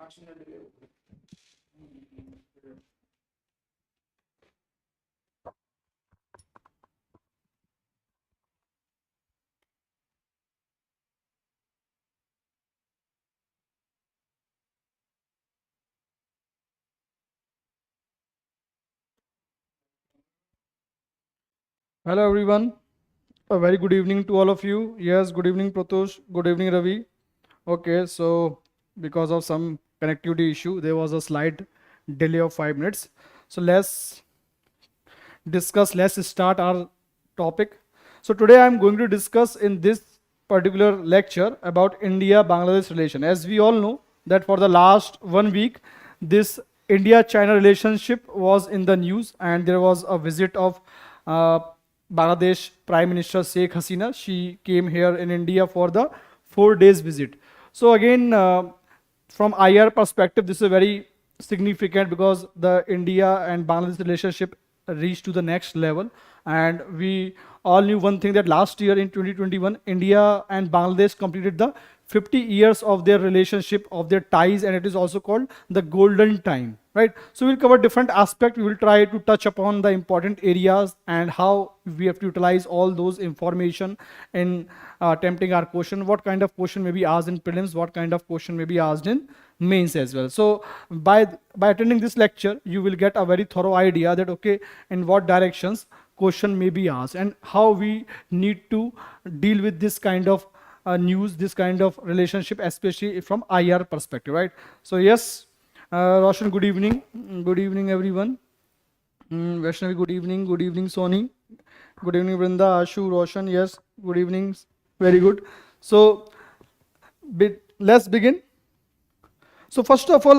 Hello everyone. A very good evening to all of you. Yes, good evening Pratosh. Good evening Ravi. Okay, so because of some connectivity issue, there was a slight delay of 5 minutes. So let's start our topic. So today I'm going to discuss in this particular lecture about India-Bangladesh relation. As we all know that for the last 1 week, this India-China relationship was in the news, and there was a visit of uh, Bangladesh Prime Minister Sheikh Hasina. She came here in India for the 4 days visit. So again, from IR perspective, this is very significant because the India and Bangladesh relationship reached to the next level. And we all knew one thing, that last year in 2021, India and Bangladesh completed the 50 years of their relationship, of their ties, and it is also called the golden time, right? So we'll cover different aspects. We will try to touch upon the important areas and how we have to utilize all those information in attempting our question. What kind of question may be asked in prelims, what kind of question may be asked in mains as well. So by attending this lecture, you will get a very thorough idea that okay, in what directions question may be asked and how we need to deal with this kind of news, this kind of relationship, especially from IR perspective, right? So yes, Roshan, good evening. Good evening, everyone. Vaishnavi, good evening. Good evening, Sony. Good evening, Vrinda, Ashu, Roshan. Yes, good evening. Very good. So let's begin. So first of all,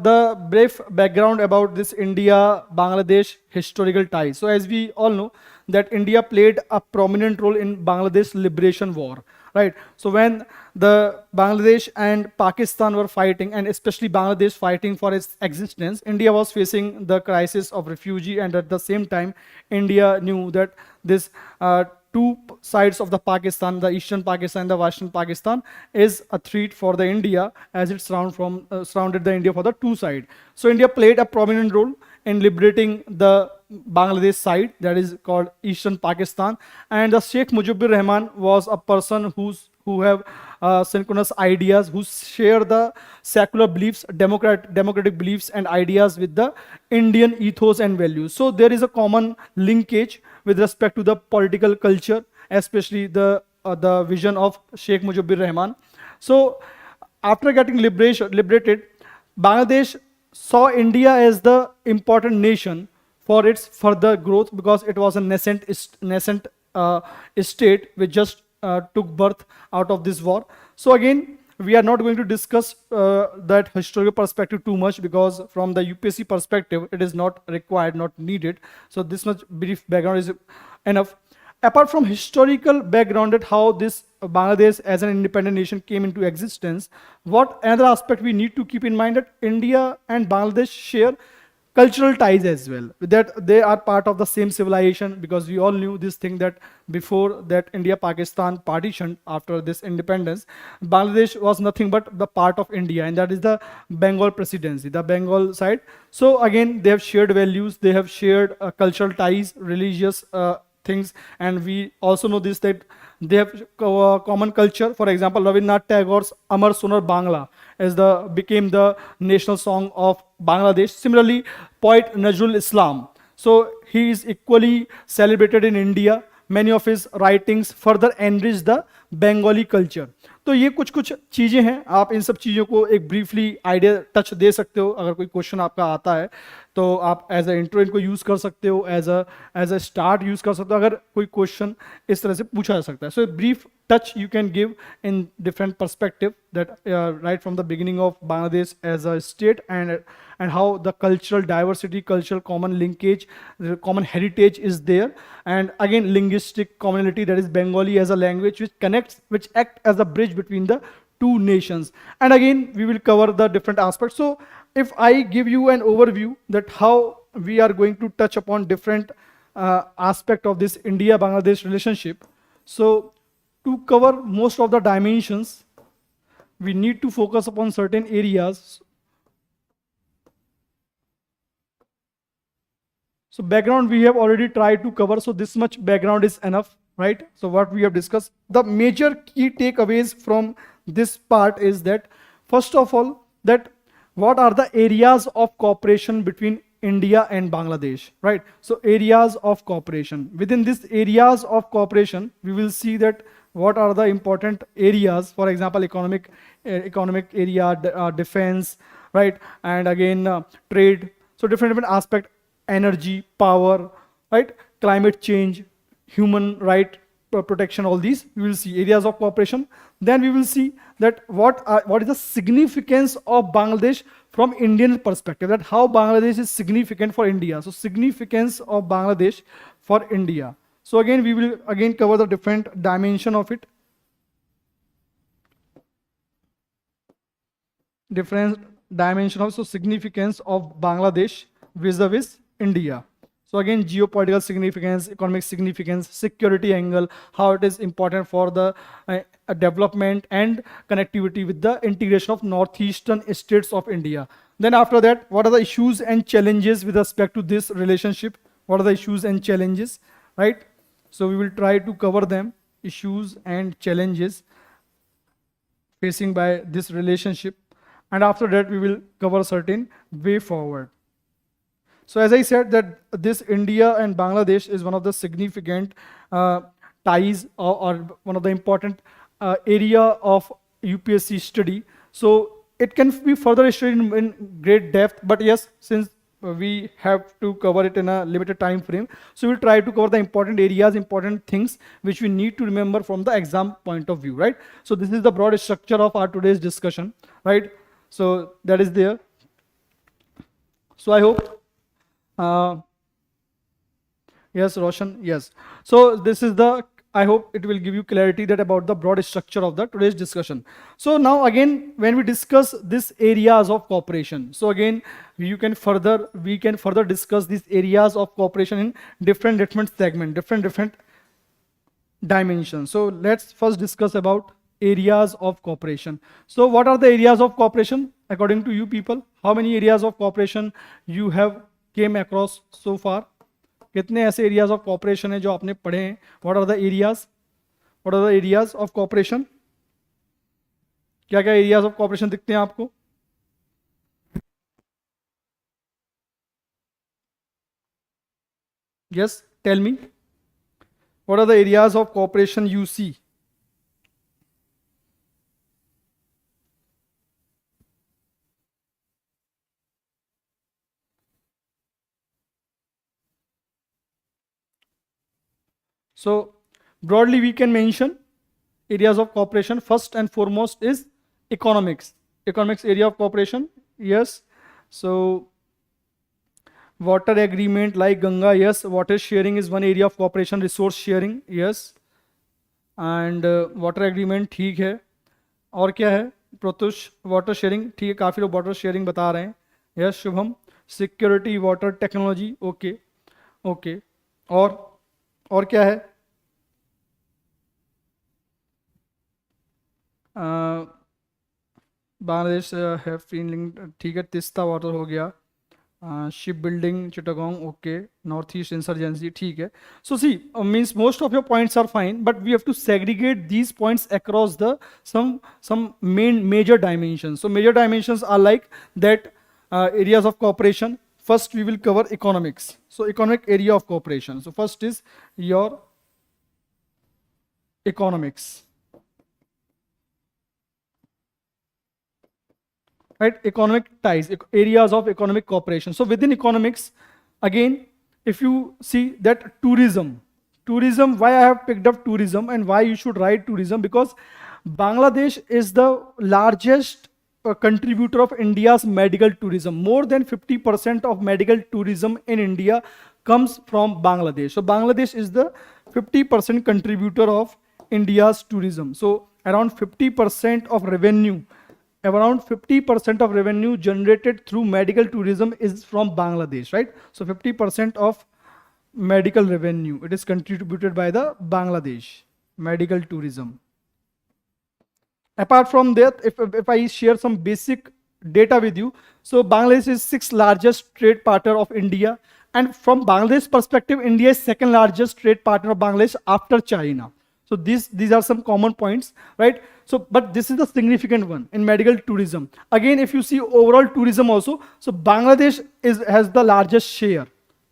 the brief background about this India-Bangladesh historical ties. So as we all know, that India played a prominent role in Bangladesh liberation war, right? So when the Bangladesh and Pakistan were fighting, and especially Bangladesh fighting for its existence, India was facing the crisis of refugee, and at the same time, India knew that this two sides of the Pakistan, the eastern Pakistan, the western Pakistan, is a threat for the India as it surrounded the India for the two side. So India played a prominent role in liberating the Bangladesh side, that is called eastern Pakistan, and the Sheikh Mujibur Rahman was a person who have synchronous ideas, who share the secular beliefs, democratic beliefs and ideas with the Indian ethos and values. So there is a common linkage with respect to the political culture, especially the vision of Sheikh Mujibur Rahman. So after getting liberated, Bangladesh saw India as the important nation for its further growth because it was a nascent state which just took birth out of this war. So again, we are not going to discuss that historical perspective too much because from the UPSC perspective, it is not required, not needed. So this much brief background is enough. Apart from historical background at how this Bangladesh as an independent nation came into existence, what another aspect we need to keep in mind that India and Bangladesh share cultural ties as well, that they are part of the same civilization, because we all knew this thing that before that India Pakistan partition, after this independence, Bangladesh was nothing but the part of India, and that is the Bengal presidency, the Bengal side. So again, they have shared values, they have shared cultural ties, religious things, and we also know this that they have common culture. For example, Rabindranath Tagore's Amar Sonar Bangla became the national song of Bangladesh. Similarly, poet Nazrul Islam, so he is equally celebrated in India. Many of his writings further enrich the Bengali culture. तो ये कुछ कुछ चीज़ें हैं, आप इन सब चीज़ों को एक ब्रीफली आइडिया टच दे सकते हो. अगर कोई क्वेश्चन आपका आता है तो आप एज अ इंट्रो इनको यूज़ कर सकते हो, एज अ स्टार्ट यूज़ कर सकते हो अगर कोई क्वेश्चन इस तरह से पूछा जा सकता है. सो brief touch you can give in different perspective, that right from the beginning of Bangladesh as a state, and how the cultural diversity, cultural common linkage, the common heritage is there, and again linguistic commonality, that is Bengali as a language which act as a bridge between the two nations. And again we will cover the different aspects. So if I give you an overview that how we are going to touch upon different aspect of this India Bangladesh relationship, so to cover most of the dimensions, we need to focus upon certain areas. So background we have already tried to cover, so this much background is enough, right? So what we have discussed, the major key takeaways from this part is that, first of all, that what are the areas of cooperation between India and Bangladesh, right? So areas of cooperation. Within these areas of cooperation, we will see that what are the important areas, for example, economic area, defense, right? And again, trade. So different aspect, energy, power, right? Climate change, human right protection, all these we will see areas of cooperation. Then we will see that what is the significance of Bangladesh from Indian perspective, that how Bangladesh is significant for India. So significance of Bangladesh for India. So again, we will again cover the different dimension of it. Different dimension of, so significance of Bangladesh vis-a-vis India. So again, geopolitical significance, economic significance, security angle, how it is important for the development and connectivity with the integration of northeastern states of India. Then after that, what are the issues and challenges with respect to this relationship? What are the issues and challenges, right? So we will try to cover them, issues and challenges facing by this relationship. And after that, we will cover certain way forward. So as I said, that this India and Bangladesh is one of the significant ties, or one of the important area of UPSC study. So it can be further studied in great depth, but yes, since we have to cover it in a limited time frame, so we'll try to cover the important areas, important things which we need to remember from the exam point of view, right? So this is the broad structure of our today's discussion, right? So that is there. So I hope, yes, Roshan, yes. So this is the, I hope it will give you clarity that about the broad structure of the today's discussion. So now again, when we discuss these areas of cooperation, so again, we can further discuss these areas of cooperation in different segments, different dimensions. So let's first discuss about areas of cooperation. So what are the areas of cooperation according to you people? How many areas of cooperation you have came across so far? कितने ऐसे areas of cooperation हैं जो आपने पढ़े हैं? What are the areas? What are the areas of cooperation? क्या क्या areas of cooperation दिखते हैं आपको? Yes, tell me. What are the areas of cooperation you see? So broadly we can mention areas of cooperation. First and foremost is economics. Economics area of cooperation, yes. So water agreement like Ganga, yes. Water sharing is one area of cooperation. Resource sharing, yes. And water agreement ठीक है. और क्या है? Pratyush, water sharing ठीक है, काफ़ी लोग water sharing बता रहे हैं. Yes Shubham, security water technology, okay okay. और क्या है? बांग्लादेश है फीलिंग, ठीक है. तिस्ता वाटर हो गया. Ship building Chittagong, okay. North east insurgency, ठीक है. So see means most of your points are fine, but we have to segregate these points across the some major dimensions. So major dimensions are like that, areas of cooperation. First we will cover economics. So economic area of cooperation. So first is your economics, right? Economic ties, areas of economic cooperation. So within economics, again, if you see that tourism, why I have picked up tourism and why you should write tourism, because Bangladesh is the largest contributor of India's medical tourism. More than 50% of medical tourism in India comes from Bangladesh. So Bangladesh is the 50% contributor of India's tourism. So around 50% of revenue, generated through medical tourism is from Bangladesh, right? So 50% of medical revenue, it is contributed by the Bangladesh medical tourism. Apart from that, if I share some basic data with you, so Bangladesh is 6th largest trade partner of India And from Bangladesh perspective, India is second largest trade partner of Bangladesh after China. So these are some common points, right? So, but this is the significant one in medical tourism. Again, if you see overall tourism also, so Bangladesh has the largest share.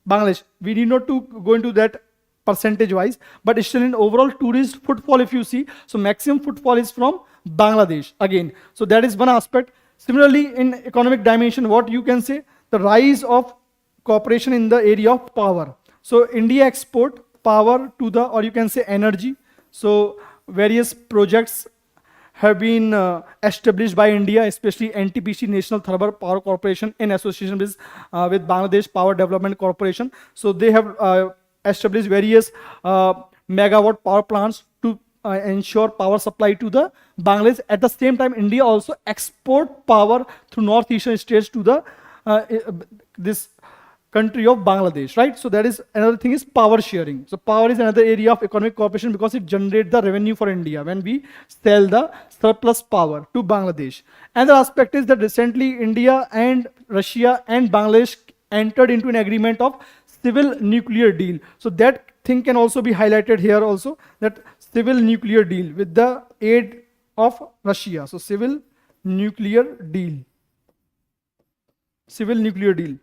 Bangladesh, we need not to go into that percentage wise, but still in overall tourist footfall, if you see, so maximum footfall is from Bangladesh again. So that is one aspect. Similarly, in economic dimension, what you can say, the rise of cooperation in the area of power. So India export power to the, or you can say energy. So various projects have been established by India, especially NTPC, National Thermal Power Corporation, in association with Bangladesh Power Development Corporation. So they have established various megawatt power plants to ensure power supply to the Bangladesh. At the same time, India also export power through northeastern states to the this country of Bangladesh, right? So that is another thing is power sharing. So power is another area of economic cooperation because it generates the revenue for India when we sell the surplus power to Bangladesh. Another aspect is that recently India and Russia and Bangladesh entered into an agreement of civil nuclear deal. So that thing can also be highlighted here also, that civil nuclear deal with the aid of Russia. So civil nuclear deal. Civil nuclear deal.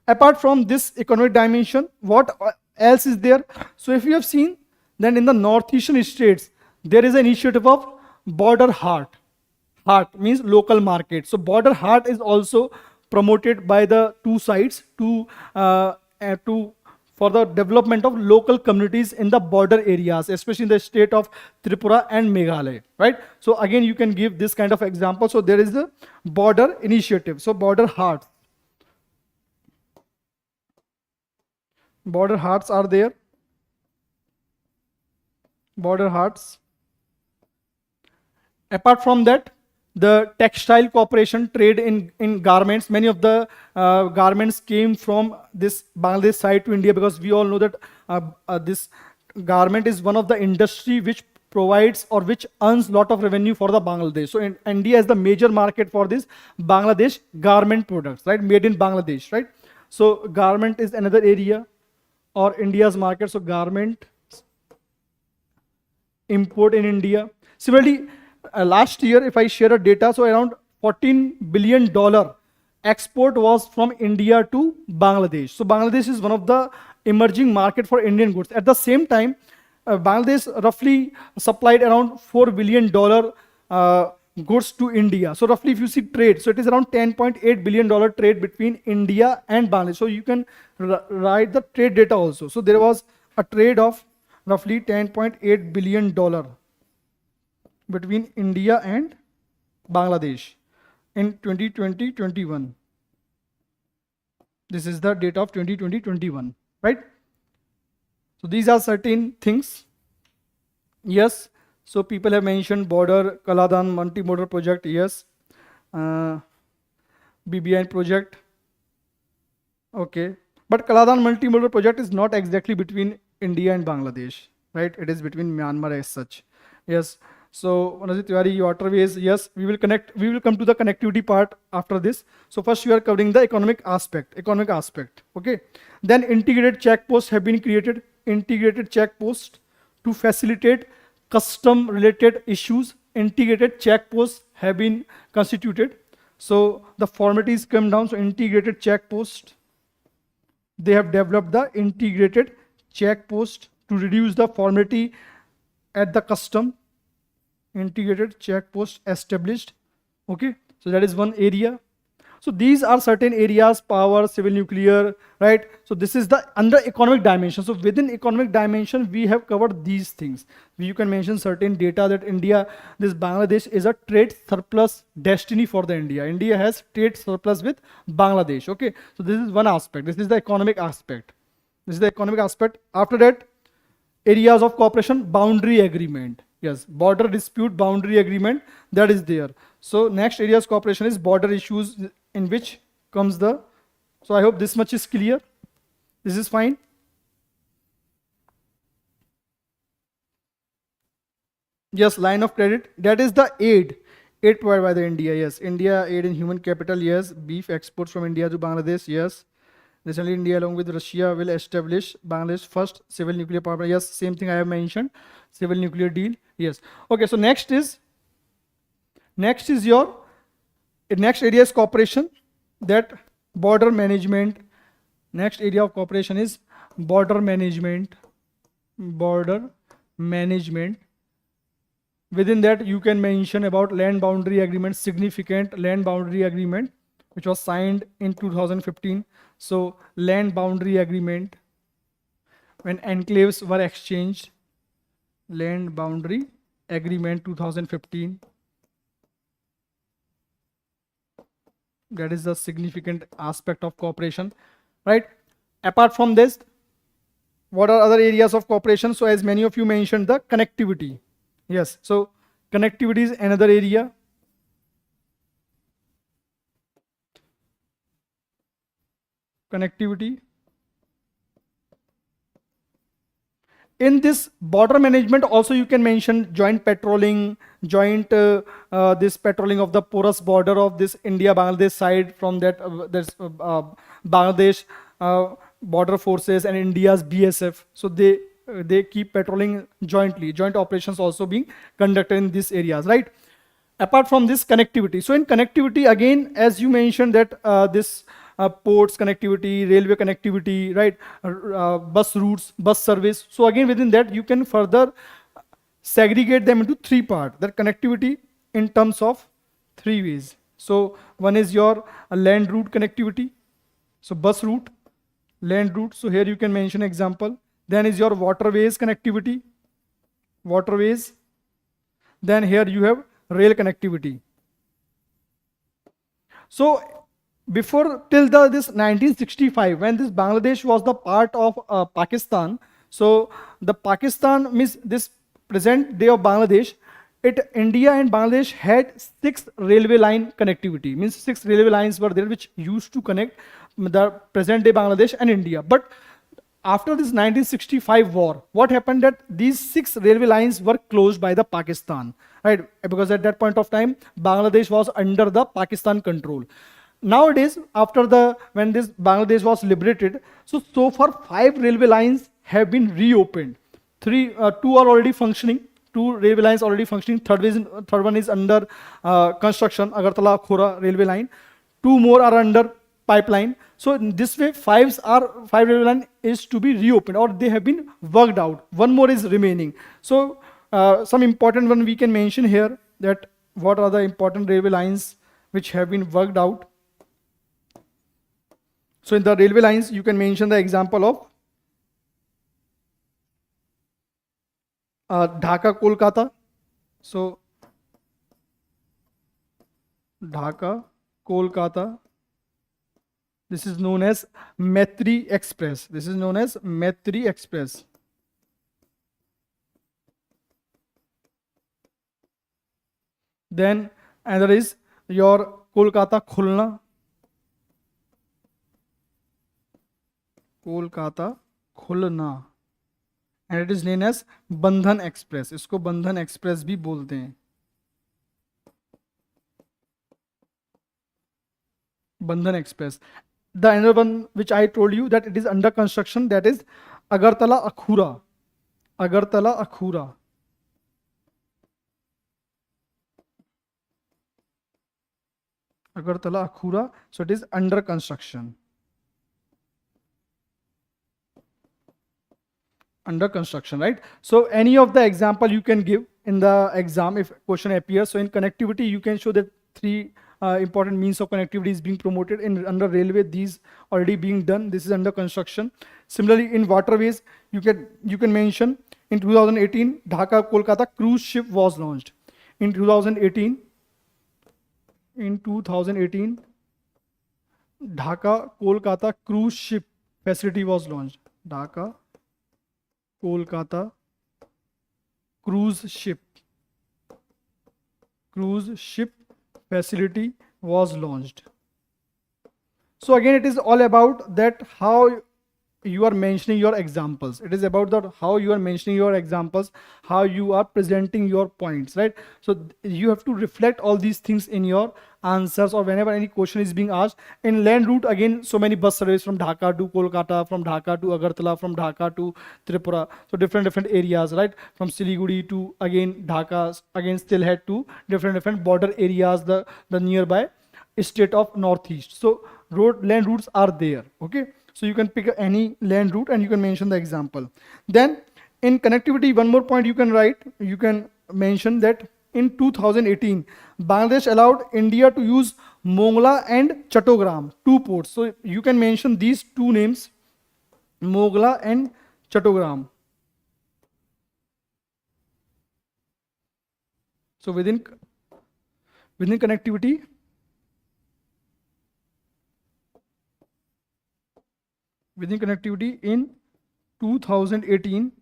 Apart from this economic dimension, what else is there? So if you have seen, then in the northeastern states, there is an initiative of border heart. Heart means local market. So border heart is also promoted by the two sides for the development of local communities in the border areas, especially in the state of Tripura and Meghalaya, right? So again, you can give this kind of example. So there is the border initiative. So border hearts. Border hearts are there. Border hearts. Apart from that, the textile cooperation trade in garments, many of the garments came from this Bangladesh side to India, because we all know that this garment is one of the industry which provides or which earns lot of revenue for the Bangladesh. So India is the major market for this Bangladesh garment products, right? Made in Bangladesh, right? So garment is another area or India's market. So garment import in India. Similarly, last year, if I share a data, so around $14 billion export was from India to Bangladesh. So Bangladesh is one of the emerging market for Indian goods. At the same time, Bangladesh roughly supplied around $4 billion goods to India. So roughly if you see trade, so it is around $10.8 billion trade between India and Bangladesh. So you can write the trade data also. So there was a trade of roughly $10.8 billion between India and Bangladesh in 2020-21. This is the data of 2020-21, right? So these are certain things. Yes. So people have mentioned border, Kaladan multimodal project, yes. BBN project. Okay. But Kaladan multimodal project is not exactly between India and Bangladesh, right? It is between Myanmar as such. Yes. So Manojit Tiwari, waterways, yes, we will come to the connectivity part after this. So first you are covering the economic aspect, okay. Then integrated checkposts have been created, integrated checkposts to facilitate custom related issues. Integrated checkposts have been constituted. So the formalities come down, so integrated checkpost, they have developed the integrated checkpost to reduce the formality at the custom. Integrated checkpost established. Okay, so that is one area. So these are certain areas: power, civil nuclear, right? So this is the under economic dimension. So within economic dimension, we have covered these things. You can mention certain data that India, this Bangladesh is a trade surplus destiny for the India. India has trade surplus with Bangladesh. Okay, so this is one aspect. This is the economic aspect. After that, areas of cooperation, boundary agreement. Yes, border dispute boundary agreement, that is there. So next areas cooperation is border issues, in which comes the, so I hope this much is clear. This is fine. Yes, line of credit, that is the aid provided by the India. Yes, India aid in human capital. Yes, beef exports from India to Bangladesh. Yes, Recently, India along with Russia will establish Bangladesh first civil nuclear power plant. Yes, same thing I have mentioned. Civil nuclear deal. Yes. Okay. So next is your next area is cooperation. That border management. Next area of cooperation is border management. Border management. Within that, you can mention about land boundary agreement, significant land boundary agreement, which was signed in 2015. So land boundary agreement, when enclaves were exchanged, land boundary agreement 2015. That is the significant aspect of cooperation, right? Apart from this, what are other areas of cooperation? So as many of you mentioned, the connectivity. Yes, so connectivity is another area. Connectivity. In this border management, also you can mention joint patrolling, joint this patrolling of the porous border of this India-Bangladesh side from that Bangladesh border forces and India's BSF. So they keep patrolling jointly. Joint operations also being conducted in these areas, right? Apart from this connectivity. So in connectivity, again, as you mentioned that this ports connectivity, railway connectivity, right? Bus routes, bus service. So again, within that, you can further segregate them into three parts. That connectivity in terms of three ways. So one is your land route connectivity. So bus route, land route. So here you can mention example. Then is your waterways connectivity, waterways. Then here you have rail connectivity. So before till this 1965, when this Bangladesh was the part of Pakistan, so the Pakistan means this present day of Bangladesh, India and Bangladesh had 6 railway line connectivity, means 6 railway lines were there which used to connect the present day Bangladesh and India. But after this 1965 war, what happened that these 6 railway lines were closed by the Pakistan, right? Because at that point of time, Bangladesh was under the Pakistan control. Nowadays, when this Bangladesh was liberated, so far 5 railway lines have been reopened. 2 are already functioning. 2 railway lines already functioning. Third one is under construction. Agartala Khora railway line. 2 more are under pipeline. So in this way, 5 railway line is to be reopened or they have been worked out. 1 more is remaining. So some important one we can mention here, that what are the important railway lines which have been worked out. So in the railway lines, you can mention the example of Dhaka, Kolkata. So Dhaka, Kolkata. This is known as Maitri Express. This is known as Maitri Express. Then another is your Kolkata Khulna. Kolkata Khulna. And it is known as Bandhan Express. इसको Bandhan Express भी बोलते हैं. Bandhan Express. The another one which I told you that it is under construction, that is Agartala Akhura. Agartala Akhura. Agartala Akhura. So it is under construction. Under construction, right? So any of the example you can give in the exam if question appears. So in connectivity, you can show that 3 important means of connectivity is being promoted. Under railway, these already being done. This is under construction. Similarly, in waterways, you can mention in 2018, Dhaka Kolkata cruise ship was launched. In 2018, Dhaka Kolkata cruise ship facility was launched. Dhaka Kolkata cruise ship facility was launched. So again, it is all about that how you are mentioning your examples. It is about the how you are mentioning your examples, how you are presenting your points, right? So you have to reflect all these things in your answers or whenever any question is being asked. In land route, again, so many bus service from Dhaka to Kolkata, from Dhaka to Agartala, from Dhaka to Tripura. So different areas, right? From Siliguri to again Dhaka, again still head to different border areas, the nearby state of northeast. So land routes are there. Okay, so you can pick any land route and you can mention the example. Then in connectivity, one more point you can write, you can mention that in 2018 Bangladesh allowed India to use Mongla and Chattogram, two ports. So you can mention these two names, Mongla and Chattogram. So within connectivity, in 2018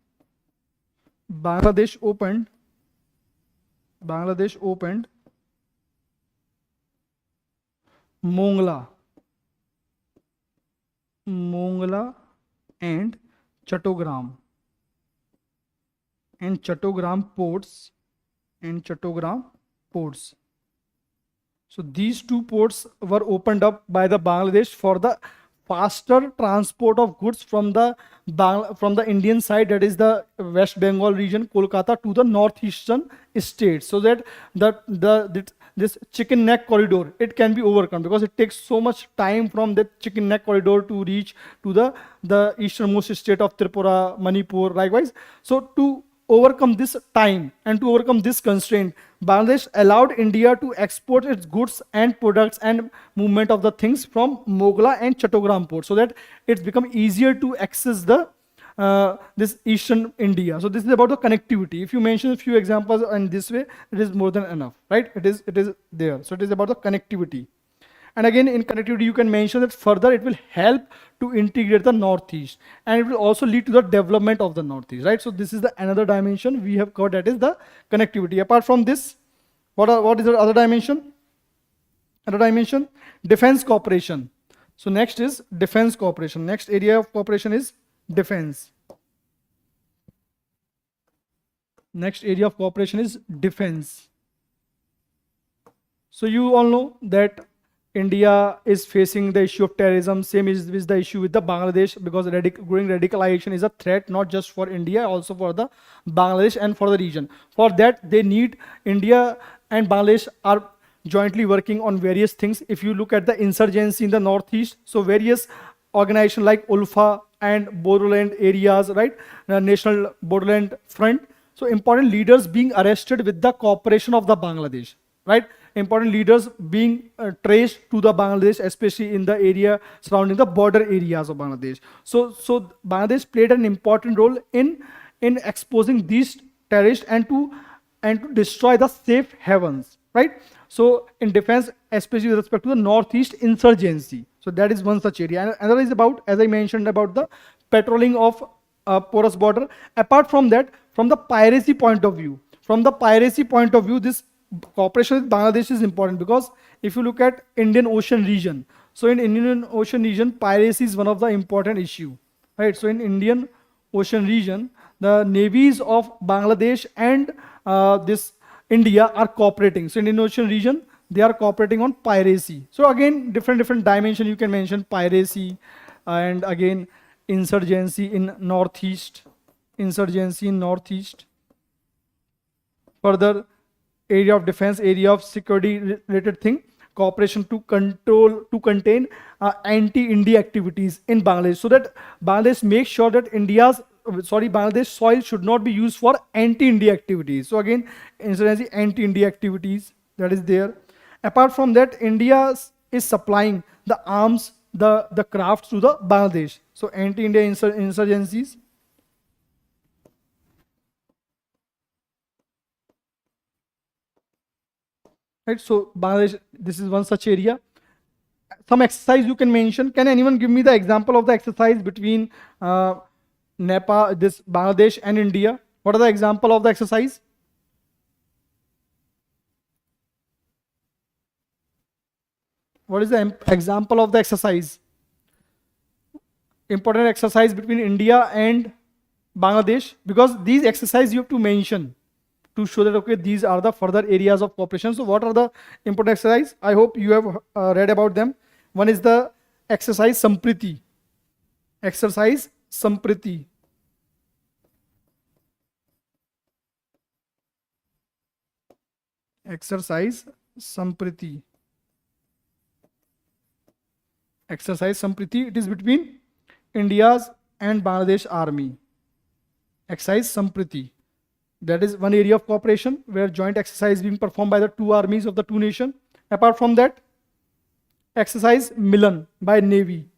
Bangladesh opened Mongla and Chattogram ports. So these two ports were opened up by the Bangladesh for the faster transport of goods from the Indian side, that is the West Bengal region, Kolkata, to the northeastern states, so that this chicken neck corridor, it can be overcome, because it takes so much time from that chicken neck corridor to reach to the easternmost state of Tripura, Manipur, likewise. So to overcome this time and to overcome this constraint, Bangladesh allowed India to export its goods and products and movement of the things from Mogla and Chattogram port, so that it's become easier to access the this eastern India. So this is about the connectivity. If you mention a few examples in this way, it is more than enough, right? It is there. So it is about the connectivity. And again, in connectivity, you can mention that further it will help to integrate the Northeast, and it will also lead to the development of the Northeast, right? So this is the another dimension we have covered, that is the connectivity. Apart from this, what is the other dimension? Another dimension, defense cooperation. So next is defense cooperation. Next area of cooperation is defense. Next area of cooperation is defense. So you all know that India is facing the issue of terrorism. Same is the issue with the Bangladesh, because growing radicalization is a threat not just for India, also for the Bangladesh and for the region. For that, they need India and Bangladesh are jointly working on various things. If you look at the insurgency in the northeast, so various organizations like ULFA and Bodoland areas, right? National Bodoland Front. So important leaders being arrested with the cooperation of the Bangladesh, right? Important leaders being traced to the Bangladesh, especially in the area surrounding the border areas of Bangladesh. So Bangladesh played an important role in exposing these terrorists and to destroy the safe havens, right? So in defense, especially with respect to the northeast insurgency. So that is one such area. And another is about, as I mentioned, about the patrolling of porous border. Apart from that, from the piracy point of view, this cooperation with Bangladesh is important, because if you look at Indian Ocean region, so in Indian Ocean region, piracy is one of the important issue, right? So in Indian Ocean region, the navies of Bangladesh and this India are cooperating. So in Indian Ocean region, they are cooperating on piracy. So again, different dimension you can mention, piracy, and again insurgency in northeast. Further, area of defense, area of security related thing, cooperation to contain anti-India activities in Bangladesh, so that Bangladesh makes sure that Bangladesh soil should not be used for anti-India activities. So again, insurgency, anti-India activities, that is there. Apart from that, India is supplying the arms, the crafts to the Bangladesh. So anti-India insurgencies. Right, so Bangladesh, this is one such area. Some exercise you can mention. Can anyone give me the example of the exercise between Nepal, this Bangladesh and India? What are the example of the exercise? What is the example of the exercise? important exercise between India and Bangladesh, because these exercises you have to mention to show that okay, these are the further areas of cooperation. So what are the important exercise? I hope you have read about them. One is the exercise Sampriti. Exercise Sampriti. Exercise Sampriti. Exercise Sampriti. It is between India's and Bangladesh Army. Exercise Sampriti. That is one area of cooperation where joint exercise is being performed by the two armies of the two nations. Apart from that, exercise Milan by Navy.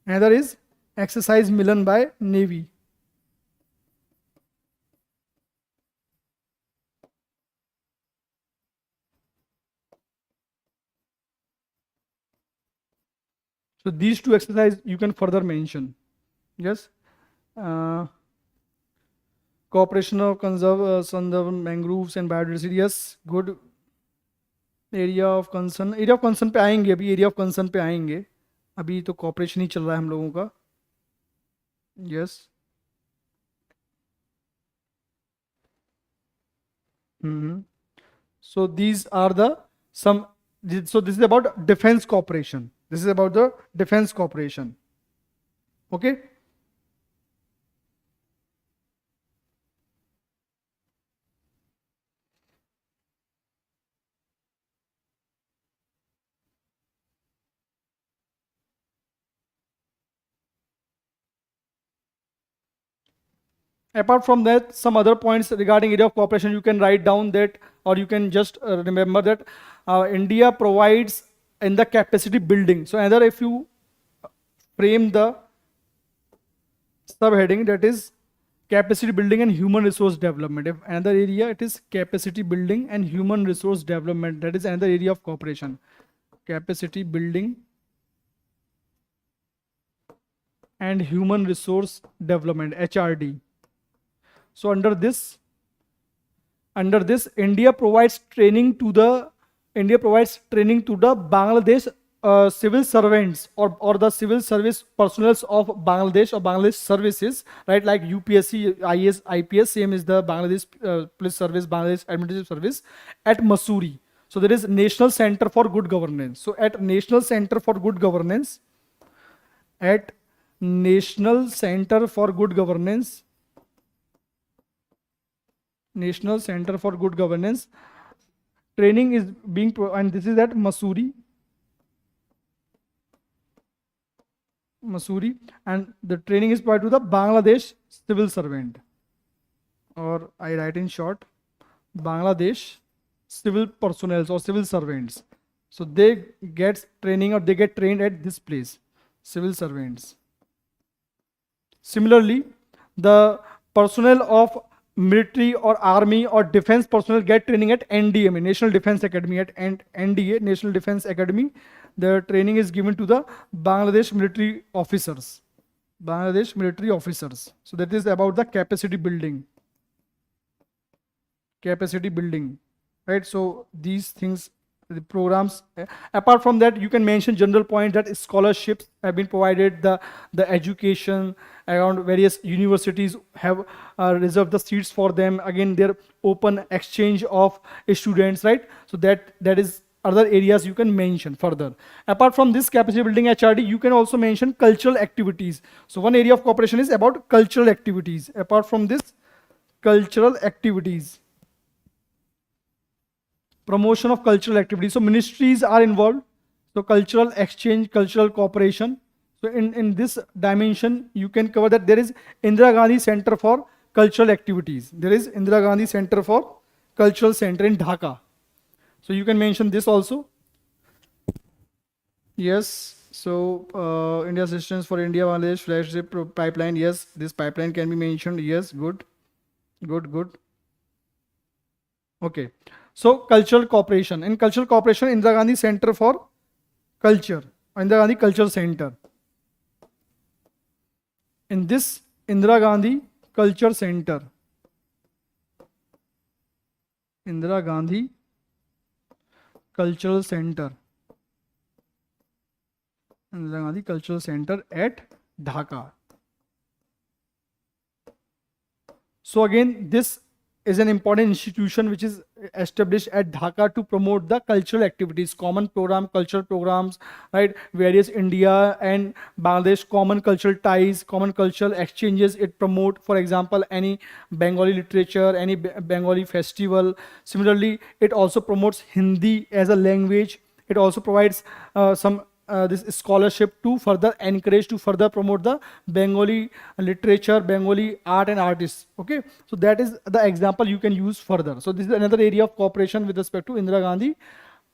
Another is exercise Milan by Navy. So these two exercises you can further mention. Yes. Cooperation of conserve mangroves and biodiversity. Yes, good. Area of concern पे आएंगे, अभी area of concern पे आएंगे, अभी तो corporation ही चल रहा है हम लोगों का. Yes. So these are the some. So this is about defense cooperation. This is about the defense cooperation. Okay. Apart from that, some other points regarding area of cooperation you can write down that, or you can just remember that India provides in the capacity building. So either if you frame the subheading, that is capacity building and human resource development. If another area, it is capacity building and human resource development. That is another area of cooperation. Capacity building and human resource development, HRD. So under this, India provides training to the Bangladesh civil servants or the civil service personnel of Bangladesh or Bangladesh services, right? Like UPSC, IAS, IPS, same is the Bangladesh Police Service, Bangladesh Administrative Service at Mussoorie. So there is National Center for Good Governance. So at National Center for Good Governance, National Center for Good Governance, training is being and this is at Mussoorie, and the training is provided to the Bangladesh civil servant, or I write in short, Bangladesh civil personnel or civil servants. So they get training or they get trained at this place, civil servants. Similarly, the personnel of military or army or defense personnel get training at NDMA, National Defense Academy, at NDA, National Defense Academy. The training is given to the Bangladesh military officers. So that is about the capacity building. Right? So these things, the programs. Apart from that, you can mention general point that scholarships have been provided, the education around various universities have reserved the seats for them. Again, their open exchange of students, right? So that is other areas you can mention further. Apart from this capacity building HRD, you can also mention cultural activities. So one area of cooperation is about cultural activities. Apart from this, cultural activities. Promotion of cultural activities. So ministries are involved. So cultural exchange, cultural cooperation. So in this dimension, you can cover that there is Indira Gandhi Center for Cultural Activities. There is Indira Gandhi Center for Cultural Center in Dhaka. So you can mention this also. Yes. So India's assistance for India Bangladesh flagship pipeline. Yes, this pipeline can be mentioned. Yes, good. Okay. So cultural cooperation. In cultural cooperation, Indira Gandhi Center for Culture, Indira Gandhi Culture Center. In this Indira Gandhi Culture Center, Indira Gandhi Cultural Center, Indira Gandhi Cultural Center at Dhaka. So again, this is an important institution which is established at Dhaka to promote the cultural activities, common program, cultural programs, right? Various India and Bangladesh common cultural ties, common cultural exchanges. It promote, for example, any Bengali literature, any Bengali festival. Similarly, it also promotes Hindi as a language. It also provides some this scholarship to further encourage, to further promote the Bengali literature, Bengali art and artists. Okay, so that is the example you can use further. So this is another area of cooperation with respect to Indira Gandhi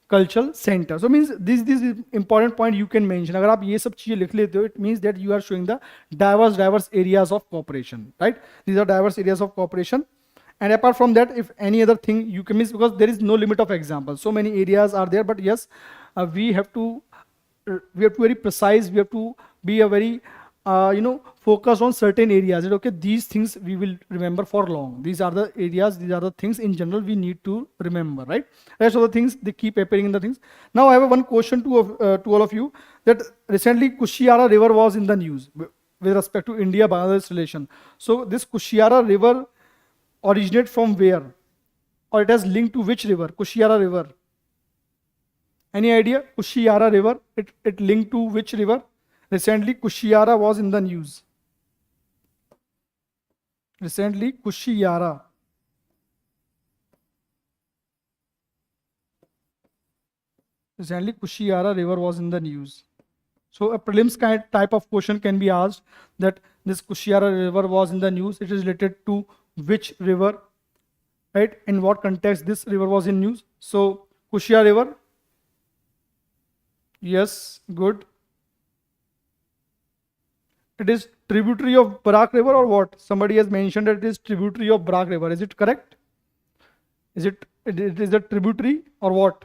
Cultural Center. So means this is important point you can mention. अगर आप ये सब चीजें लिख लेते हो, it means that you are showing the diverse areas of cooperation, right? These are diverse areas of cooperation. And apart from that, if any other thing you can miss, because there is no limit of examples, so many areas are there. But yes, we have to be very precise. We have to be a very focused on certain areas. Okay, these things we will remember for long. These are the areas, these are the things in general we need to remember, right? Rest of the things, they keep appearing in the things. Now I have one question to all of you, that recently Kushiara river was in the news with respect to India-Bangladesh relation. So this Kushiara river originate from where, or it has linked to which river? Kushiara river. Any idea? Kushiara river, it linked to which river? Recently, Kushiara was in the news. Recently, Kushiara. Recently, Kushiara river was in the news. So a prelims kind type of question can be asked, that this Kushiara river was in the news. It is related to which river, right? In what context this river was in news? So Kushiara river. Yes, good. It is tributary of Barak river or what? Somebody has mentioned that it is tributary of Barak river. Is it correct? It is a tributary or what?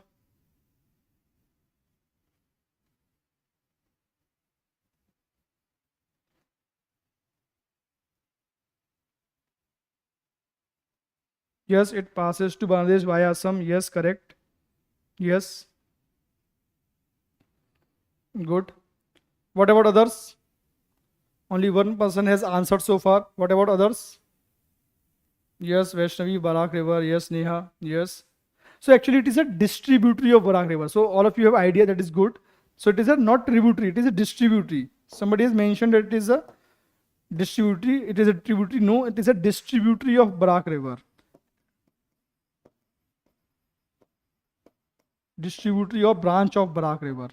Yes, it passes to Bangladesh via Assam. Yes, correct. Yes. Good. What about others? Only one person has answered so far. What about others? Yes, Vaishnavi, Barak River. Yes, Neha. Yes. So actually it is a distributary of Barak River. So all of you have idea, that is good. So it is a not tributary, it is a distributary. Somebody has mentioned that it is a distributary. It is a tributary. No, it is a distributary of Barak River. Distributary or branch of Barak River.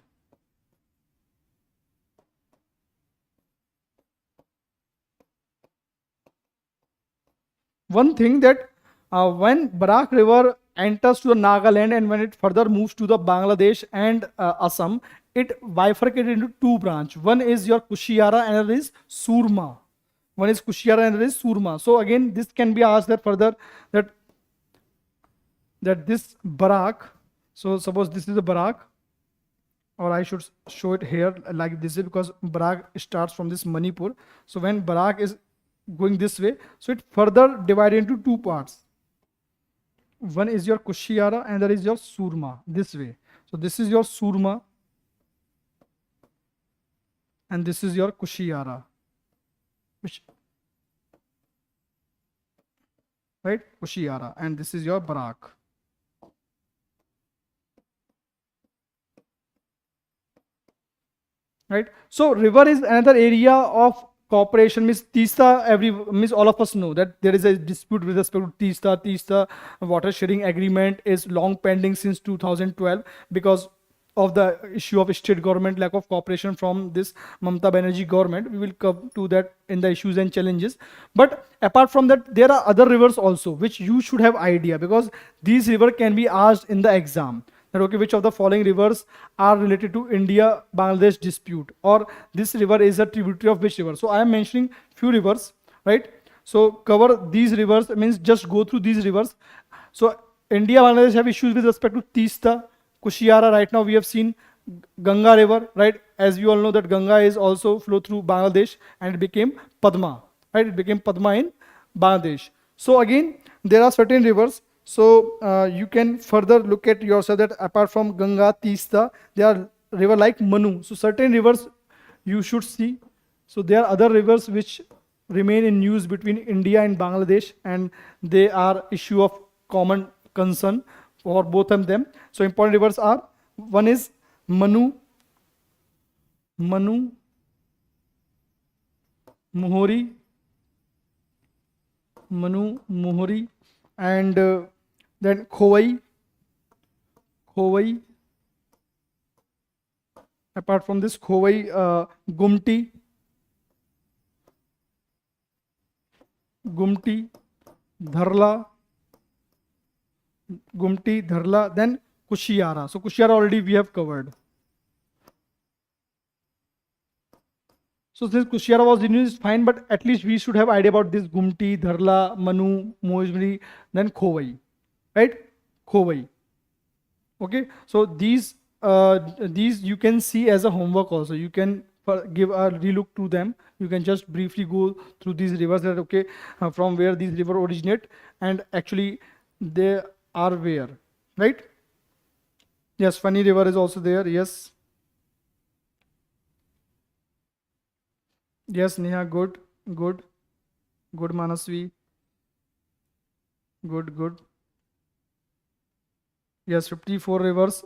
One thing that when Barak River enters to the Nagaland and when it further moves to the Bangladesh and Assam, it bifurcated into two branches. One is your Kushiara and another is Surma. One is Kushiara and another is Surma. So again, this can be asked that further, that this Barak, so suppose this is a Barak, or I should show it here like this, because Barak starts from this Manipur. So when Barak is going this way, so it further divided into two parts. One is your Kushiara and there is your Surma, this way. So this is your Surma and this is your Kushiara, which, right, Kushiara, and this is your Barak. Right. So river is another area of cooperation. Means Teesta, means all of us know that there is a dispute with respect to Teesta. Teesta water sharing agreement is long pending since 2012 because of the issue of state government lack of cooperation from this Mamata Banerjee government. We will come to that in the issues and challenges. But apart from that, there are other rivers also which you should have idea, because these rivers can be asked in the exam. That okay, which of the following rivers are related to India-Bangladesh dispute, or this river is a tributary of which river. So I am mentioning few rivers, right? So cover these rivers, means just go through these rivers. So India-Bangladesh have issues with respect to Teesta, Kushiara. Right now we have seen Ganga river, right? As you all know that Ganga is also flow through Bangladesh and it became Padma, right? It became Padma in Bangladesh. So again, there are certain rivers. So you can further look at yourself that apart from Ganga, Teesta, there are river like Manu. So certain rivers you should see, So there are other rivers which remain in use between India and Bangladesh, and they are issue of common concern for both of them. So important rivers are, one is Manu, Muhori, and then Khowai. Apart from this, Khowai, Gumti, Dharla, then Kushiara. So Kushiara already we have covered. So since Kushiara was used, fine, but at least we should have idea about this Gumti, Dharla, Manu, Mojmiri, then Khowai, right? Khowai. Okay, so these you can see as a homework also. You can give a relook to them. You can just briefly go through these rivers, that okay, from where these rivers originate, and actually they are where, right? Yes, Funny River is also there. Yes, Neha, good, Manasvi, good. Yes, 54 rivers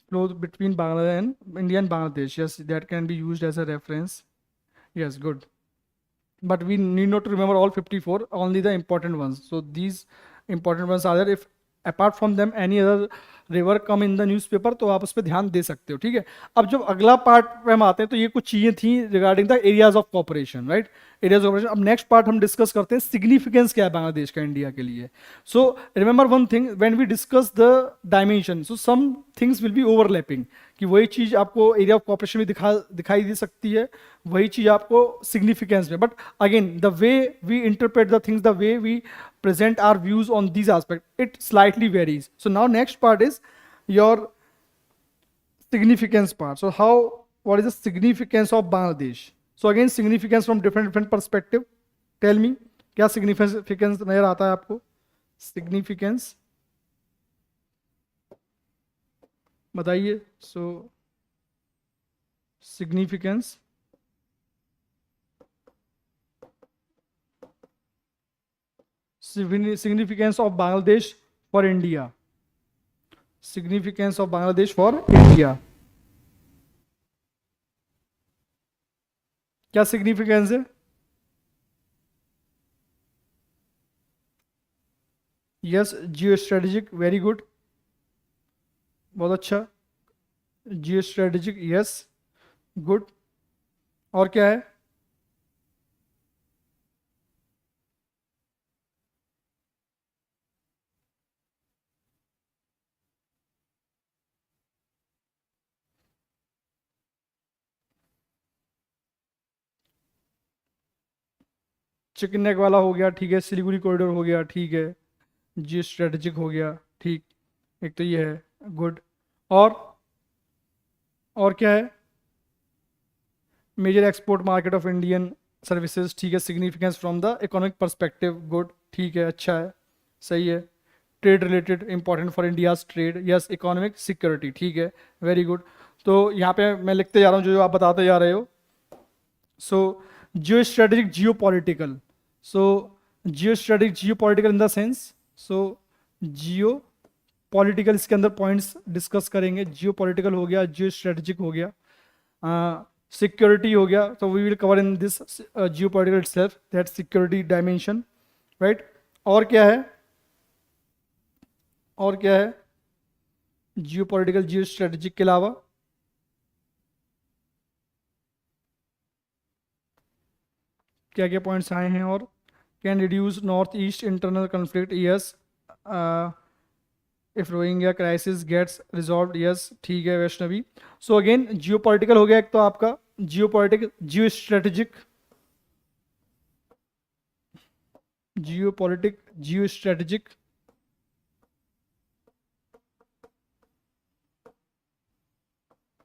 flow between Bangladesh and India and Bangladesh. Yes, that can be used as a reference. Yes, good. But we need not to remember all 54, only the important ones. So these important ones are there. If apart from them any other river come in the newspaper, तो आप उस पर ध्यान दे सकते हो, ठीक है। अब जब अगला पार्ट पे हम आते हैं, तो ये कुछ चीजें थी regarding the areas of corporation, right, areas of corporation. अब नेक्स्ट पार्ट हम डिस्कस करते हैं सिग्निफिकेंस क्या है बांग्लादेश का इंडिया के लिए। So remember one thing, when we discuss the dimension, so some things will be overlapping, कि वही चीज आपको एरिया ऑफ कॉपरेशन में दिखाई दे सकती है, वही चीज आपको सिग्निफिकेंस में। But again the way we interpret the things, the way we present our views on these aspects, it slightly varies. So now next part is your significance part. So what is the significance of Bangladesh? So again, significance from different perspective. Tell me, क्या significance नजर आता है आपको? Significance बताइए। So significance, significance of Bangladesh for India, significance of Bangladesh for India, क्या significance है? Yes, geostrategic, very good, बहुत अच्छा, geostrategic, yes, good। और क्या है? चिकन नेक वाला हो गया, ठीक है, सिलीगुड़ी कॉरिडोर हो गया, ठीक है, जियो स्ट्रेटेजिक हो गया, ठीक, एक तो ये है, गुड। और क्या है? Major export market of Indian services, ठीक है, significance from the economic perspective, good, ठीक है, अच्छा है, सही है। Trade related, important for India's trade, yes. Economic security, ठीक है, वेरी गुड। तो यहाँ पे मैं लिखते जा रहा हूँ जो आप बताते जा रहे हो। So geo strategic, geo political, so geo strategic, geo political in the sense, so geo political इसके अंदर पॉइंट्स डिस्कस करेंगे। जियो पॉलिटिकल हो गया, जियो स्ट्रेटेजिक हो गया, सिक्योरिटी हो गया, तो we will cover in this geopolitical itself, that security dimension, right. और क्या है? जियो पॉलिटिकल, जियो स्ट्रेटेजिक के अलावा क्या क्या पॉइंट्स आए हैं? और can reduce north east internal conflict, yes. If Rohingya crisis gets resolve, yes, ठीक है, Vaishnavi. So again geo political हो गया एक तो आपका, geo political, geo strategic, geo politic, geo strategic,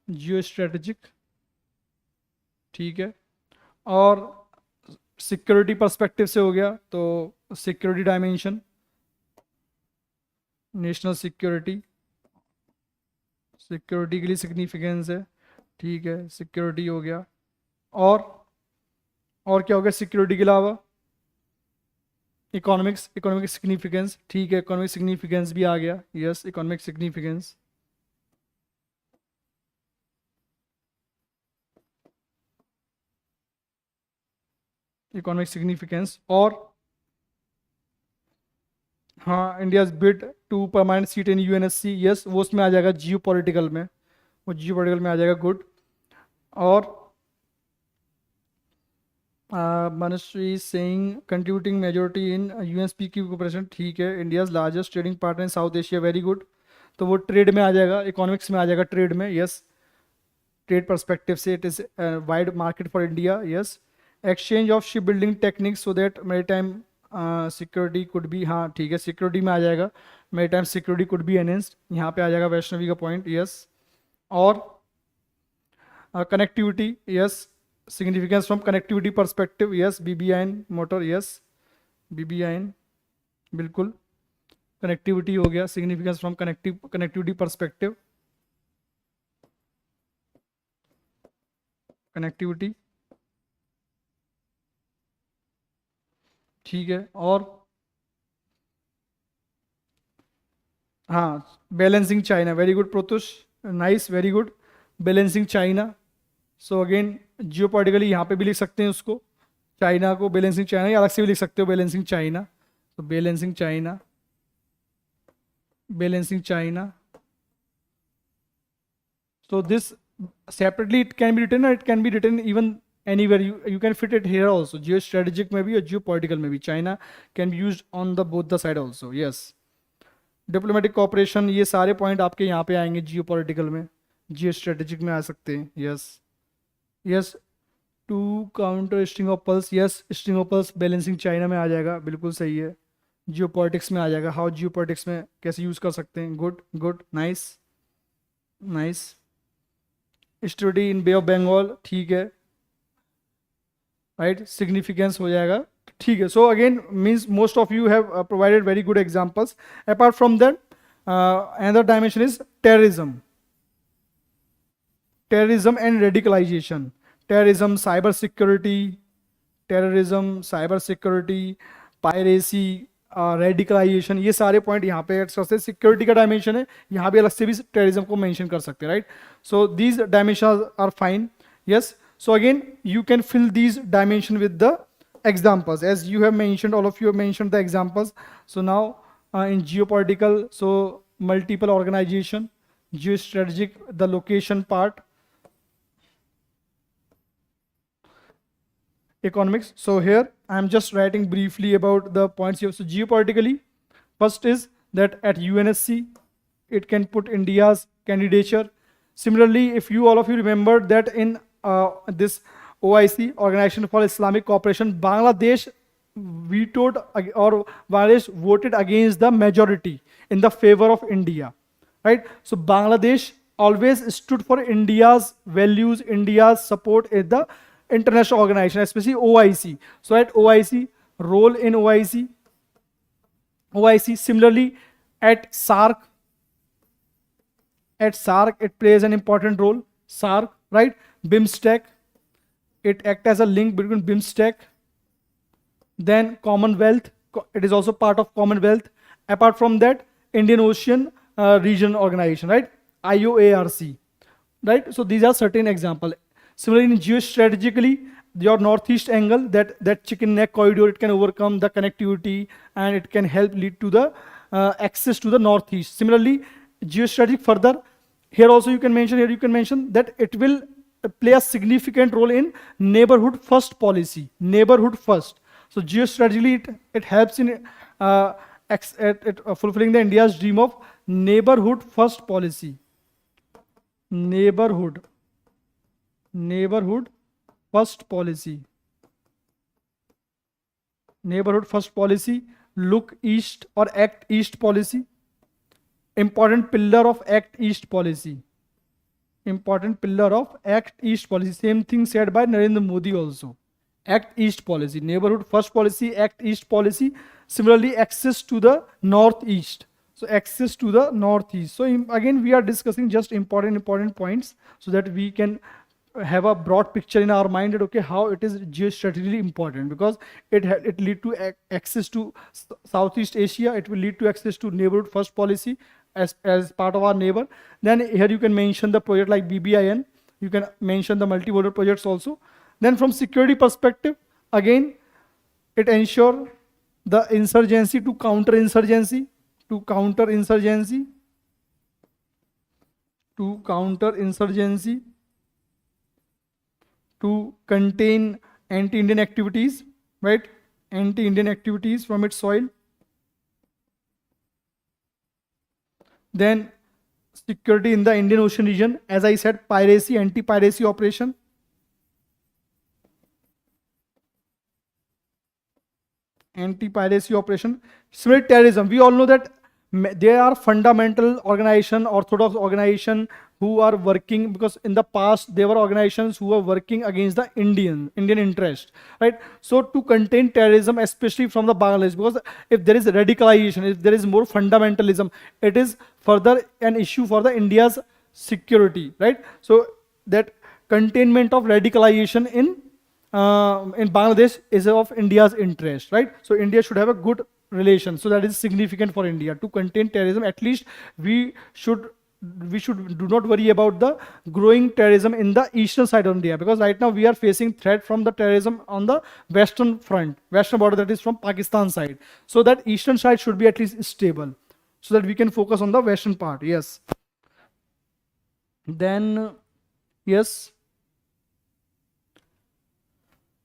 geo strategic, ठीक है। और सिक्योरिटी पर्सपेक्टिव से हो गया, तो security dimension, national security, security के लिए सिग्निफिकेंस है, ठीक है, सिक्योरिटी हो गया। और और क्या हो गया सिक्योरिटी के अलावा? इकोनॉमिक सिग्निफिकेंस, ठीक है, इकोनॉमिक सिग्निफिकेंस भी आ गया, yes, economic significance. Economic significance और हाँ, India bid to permanent seat in UNSC, yes, वो उसमें आ जाएगा जियो पॉलिटिकल में, वो जियो पॉलिटिकल में आ जाएगा, गुड। और Manshri Singh contributing majority in UNSP की कोऑपरेशन, ठीक है, India's largest trading partner in South Asia, very good. तो वो ट्रेड में आ जाएगा, इकोनॉमिक्स में आ जाएगा, ट्रेड में, यस, ट्रेड परस्पेक्टिव से it is wide market for India, yes. Exchange of ship building techniques so that मेरी टाइम सिक्योरिटी कुड बी, हाँ ठीक है, सिक्योरिटी में आ जाएगा, मेरी time security could be enhanced, यहाँ पे आ जाएगा वैष्णवी का पॉइंट, यस। और connectivity, yes, significance from connectivity perspective, yes, बीबीआईएन motor, yes, बीबीआईएन, बिल्कुल, कनेक्टिविटी हो गया, significance from connectivity perspective, connectivity, ठीक है। और हाँ, balancing China, very good Protush, nice, very good, balancing China. So again geo politically यहाँ पे भी लिख सकते हैं उसको, चाइना को, बैलेंसिंग चाइना, या अलग से भी लिख सकते हो बैलेंसिंग चाइना, तो balancing China, balancing China. So this separately it can be written or it can be written even anywhere. You can fit it here also. Geostrategic में भी और geopolitical में भी. China can be used on the both the side also. Yes. Diplomatic cooperation, ये सारे point आपके यहाँ पे आएंगे geopolitical में, geostrategic में आ सकते हैं. Yes. Yes. To counter string of pulse. Yes. String of pulse balancing China में आ जाएगा. बिल्कुल सही है. Geopolitics में आ जाएगा. How geopolitics में कैसे use कर सकते हैं? Good. Good. Nice. Nice. Study in Bay of Bengal, ठीक है, राइट, सिग्निफिकेंस हो जाएगा, ठीक है। So again means most of you have provided very good examples. Apart from that another dimension is terrorism, terrorism and radicalisation, terrorism, cyber security, terrorism, cyber security, piracy, radicalisation, ये सारे point यहाँ पे add करते हैं। Security का dimension है, यहाँ भी अलग से भी टेररिज्म को मेंशन कर सकते हैं, right. So these dimension are fine, yes. So again you can fill these dimension with the examples as you have mentioned, all of you have mentioned the examples. So now in geopolitical, so multiple organization, geostrategic, the location part, economics. So here I am just writing briefly about the points here. So geopolitically, first is that at UNSC it can put India's candidature. Similarly, if you all of you remember that in this OIC, Organization for Islamic Cooperation, Bangladesh vetoed or Bangladesh voted against the majority in the favor of India, right? So Bangladesh always stood for India's values, India's support at the international organization, especially OIC. So at OIC, role in OIC, similarly at SARC, it plays an important role, SARC, right? BIMSTEC, it acts as a link between BIMSTEC, then Commonwealth, it is also part of Commonwealth. Apart from that, Indian Ocean Region Organization, right? IOARC, right? So these are certain examples. Similarly, in geostrategically, your northeast angle, that chicken neck corridor, it can overcome the connectivity and it can help lead to the access to the northeast. Similarly, geostrategic further, here also you can mention that it will play a significant role in neighborhood first policy, neighborhood first. So geostrategically it helps in fulfilling the India's dream of neighborhood first policy, neighborhood first policy, neighborhood first policy, look east or act east policy, important pillar of act east policy, important pillar of act east policy, same thing said by Narendra Modi also, act east policy, neighborhood first policy, act east policy. Similarly, access to the northeast, so access to the northeast. So again we are discussing just important points so that we can have a broad picture in our mind that okay, how it is geostrategically important, because it lead to access to Southeast Asia. It will lead to access to neighborhood first policy as part of our neighbor. Then here you can mention the project like BBIN. You can mention the multi-border projects also. Then from security perspective, again, it ensure the insurgency to counter insurgency, to counter insurgency, to counter insurgency, to contain anti-Indian activities, right? Anti-Indian activities from its soil. Then security in the Indian Ocean region, as I said, piracy, anti-piracy operation. Anti-piracy operation. Similar terrorism, we all know that there are fundamental organization, orthodox organization who are working, because in the past there were organizations who were working against the Indian interest, right? So to contain terrorism, especially from the Bangladesh, because if there is radicalization, if there is more fundamentalism, it is further an issue for the India's security, right? So that containment of radicalization in Bangladesh is of India's interest, right? So India should have a good relation. So that is significant for India to contain terrorism. At least we should do not worry about the growing terrorism in the eastern side of India, because right now we are facing threat from the terrorism on the western front, western border, that is from Pakistan side. So that eastern side should be at least stable, so that we can focus on the western part. Yes. Then yes,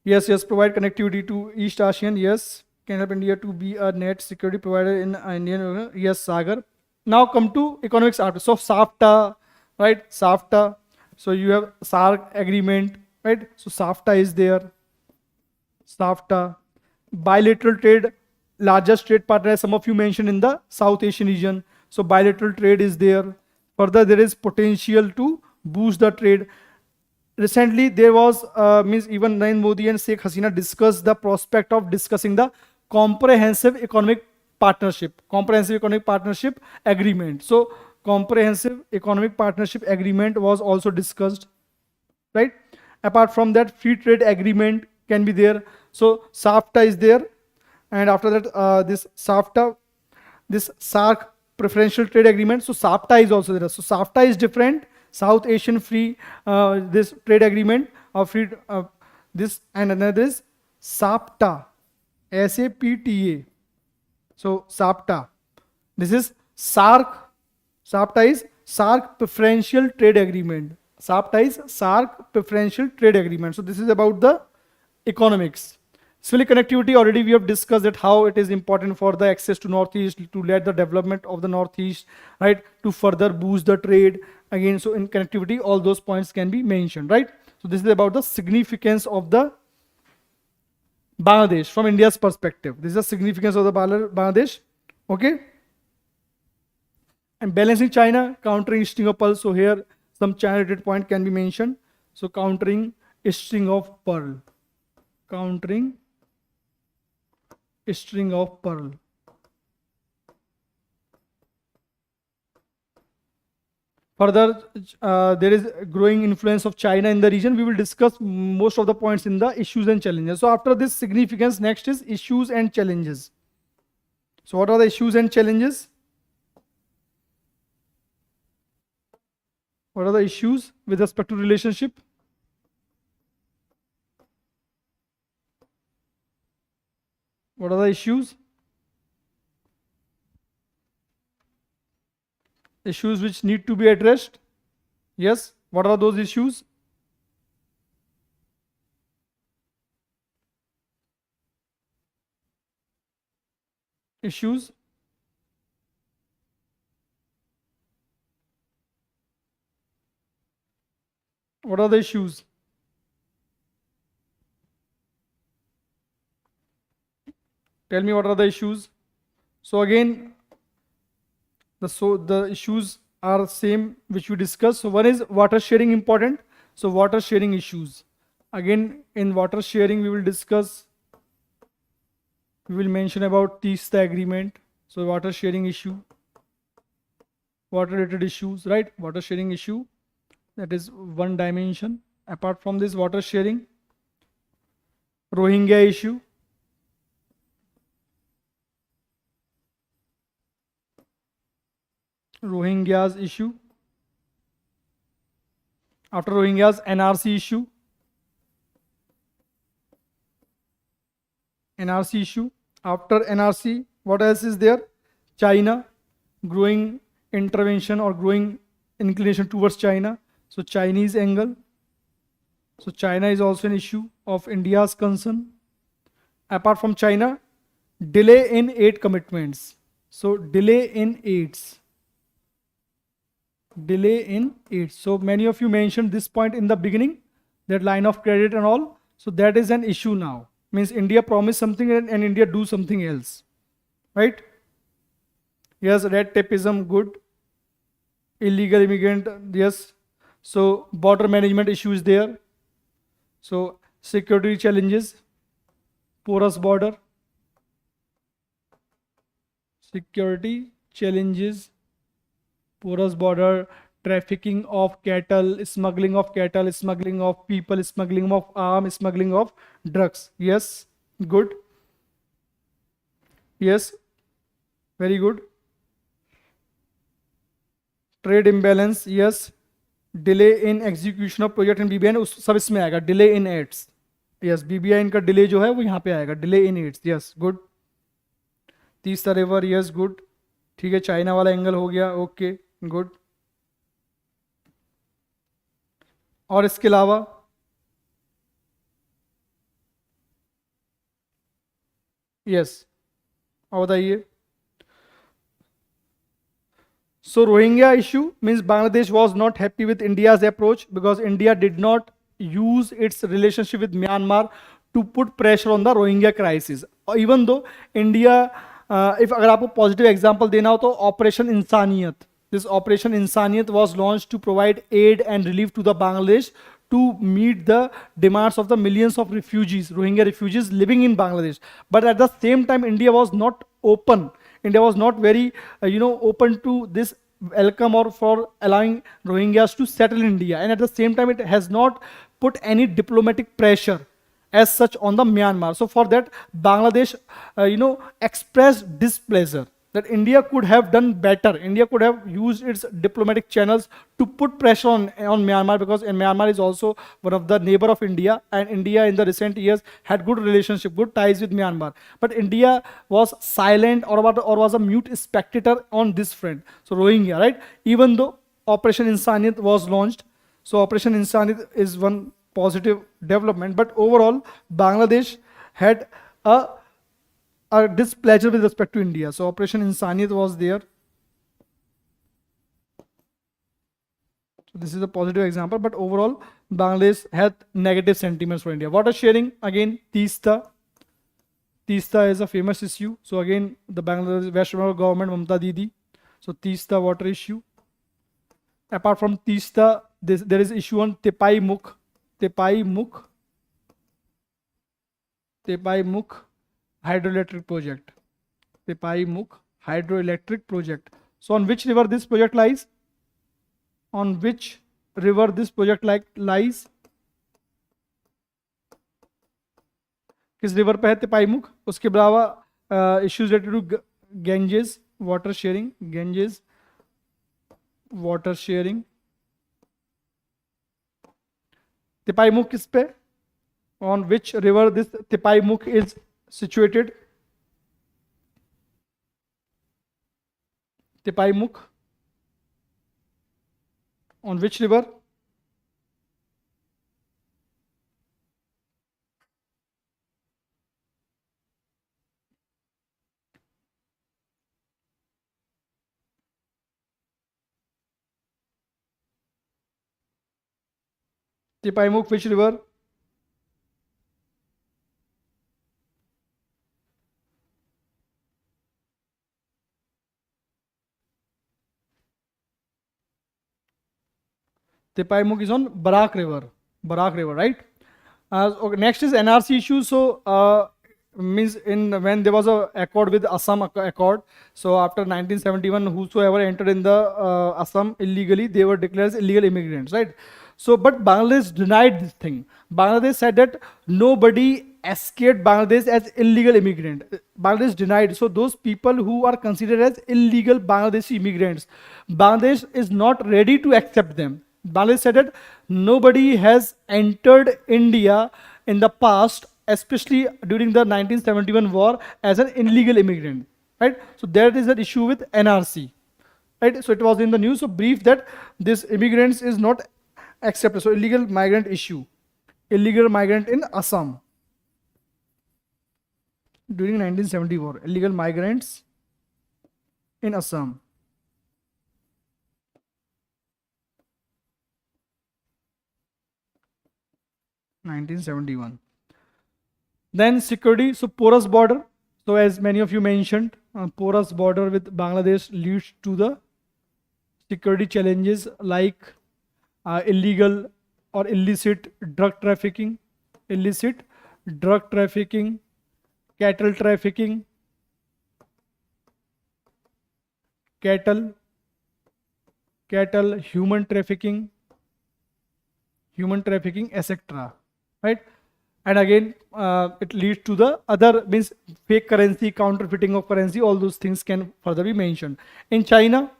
provide connectivity to East ASEAN. Yes, can help India to be a net security provider in Indian. Yes, Sagar. Now come to economics art. So SAFTA, right? SAFTA. So you have SARC agreement, right? So SAFTA is there. SAFTA. Bilateral trade, largest trade partner, as some of you mentioned, in the South Asian region. So bilateral trade is there. Further, there is potential to boost the trade. Recently, there was, even Narendra Modi and Sheikh Hasina discussed the prospect of discussing the comprehensive economic partnership agreement. So comprehensive economic partnership agreement was also discussed, right? Apart from that, free trade agreement can be there. So SAFTA is there, and after that, this SAFTA, this SARC preferential trade agreement. So SAFTA is also there. So SAFTA is different. South Asian free this trade agreement or free this, and another is SAPTA, SAPTA. So SAPTA, this is SARC. SAPTA is SARC preferential trade agreement. SAPTA is SARC preferential trade agreement. So this is about the economics. Civil connectivity, already we have discussed that how it is important for the access to Northeast, to lead the development of the Northeast, right? To further boost the trade. Again, so in connectivity, all those points can be mentioned, right? So this is about the significance of the Bangladesh from India's perspective. This is the significance of the Bangladesh, okay? And balancing China, countering string of pearl. So here some China related point can be mentioned. So countering string of pearl, countering string of pearl. Further, there is growing influence of China in the region. We will discuss most of the points in the issues and challenges. So after this significance, next is issues and challenges. So what are the issues and challenges? What are the issues with respect to relationship? What are the issues? Issues which need to be addressed. Yes, what are those issues? Issues. What are the issues? Tell me what are the issues. So again, the issues are same which we discussed. So one is water sharing important. So water sharing issues. Again, in water sharing we will discuss, we will mention about TISTA agreement. So water sharing issue, water related issues, right? Water sharing issue, that is one dimension. Apart from this, water sharing, Rohingya issue, Rohingyas issue. After Rohingyas, NRC issue, NRC issue. After NRC, what else is there? China, growing intervention or growing inclination towards China. So Chinese angle. So China is also an issue of India's concern. Apart from China, delay in aid commitments. So delay in aids. Delay in aids. So many of you mentioned this point in the beginning, that line of credit and all. So that is an issue now. Means India promised something and India do something else. Right? Yes, red tapeism, good. Illegal immigrant, yes. So border management issues there. So security challenges, porous border, security challenges, porous border, trafficking of cattle, smuggling of people, smuggling of arms, smuggling of drugs. Yes, good. Yes, very good. Trade imbalance, yes. Delay in execution of project in BBI, उस सब इसमें आएगा. Delay in aids, yes. BBI इनका delay जो है वो यहाँ पे आएगा. Delay in aids, yes, good. तीसरा रिवर, yes, good. ठीक है, चाइना वाला एंगल हो गया, ओके, गुड. और इसके अलावा यस, और बताइए. So Rohingya issue means Bangladesh was not happy with India's approach because India did not use its relationship with Myanmar to put pressure on the Rohingya crisis. Even though India, if अगर आपको positive example देना हो तो Operation Insaniyat. This Operation Insaniyat was launched to provide aid and relief to the Bangladesh to meet the demands of the millions of refugees, Rohingya refugees living in Bangladesh. But at the same time, India was not open. India was not very, open to this welcome or for allowing Rohingyas to settle in India. And at the same time, it has not put any diplomatic pressure as such on the Myanmar. So for that, Bangladesh, expressed displeasure that India could have done better. India could have used its diplomatic channels to put pressure on Myanmar, because Myanmar is also one of the neighbor of India, and India in the recent years had good relationship, good ties with Myanmar. But India was silent or was a mute spectator on this front. So Rohingya, right? Even though Operation Insaniyat was launched, so Operation Insaniyat is one positive development, but overall Bangladesh had a displeasure with respect to India. So Operation Insaniyat was there. So this is a positive example, but overall Bangladesh had negative sentiments for India. Water sharing, again, Teesta. Teesta is a famous issue. So again, the Bangladesh West Bengal government, Mamata Didi. So Teesta water issue. Apart from Teesta, there is issue on Tepai Mukh. Tepai Mukh hydroelectric project. Tepai Mukh hydroelectric project. So on which river this project lies? On which river this project lies? किस river पे है तेपाई मुख? उसके अलावा issues related to Ganges water sharing. Ganges water sharing. Tepai Mukh किस पे? On which river this Tepai Mukh is situated? Tepai Mukh. On which river? Tepai Mukh, which river? Tepai Mukh is on Barak River. Barak River, right? Okay, next is NRC issue. So means when there was a accord with Assam Accord. So after 1971, whosoever entered in the Assam illegally, they were declared as illegal immigrants, right? So, but Bangladesh denied this thing. Bangladesh said that nobody escaped Bangladesh as illegal immigrant. Bangladesh denied. So those people who are considered as illegal Bangladeshi immigrants, Bangladesh is not ready to accept them. Bangladesh said that nobody has entered India in the past, especially during the 1971 war, as an illegal immigrant. Right? So there is an issue with NRC. Right? So it was in the news, so brief that this immigrants is not accepted. So illegal migrant issue. Illegal migrant in Assam during 1974. Illegal migrants in Assam. 1971. Then security, so porous border. So as many of you mentioned, porous border with Bangladesh leads to the security challenges like illegal or illicit drug trafficking, cattle trafficking, human trafficking, etc. Right? And again, it leads to the other, means fake currency, counterfeiting of currency, all those things can further be mentioned. In China,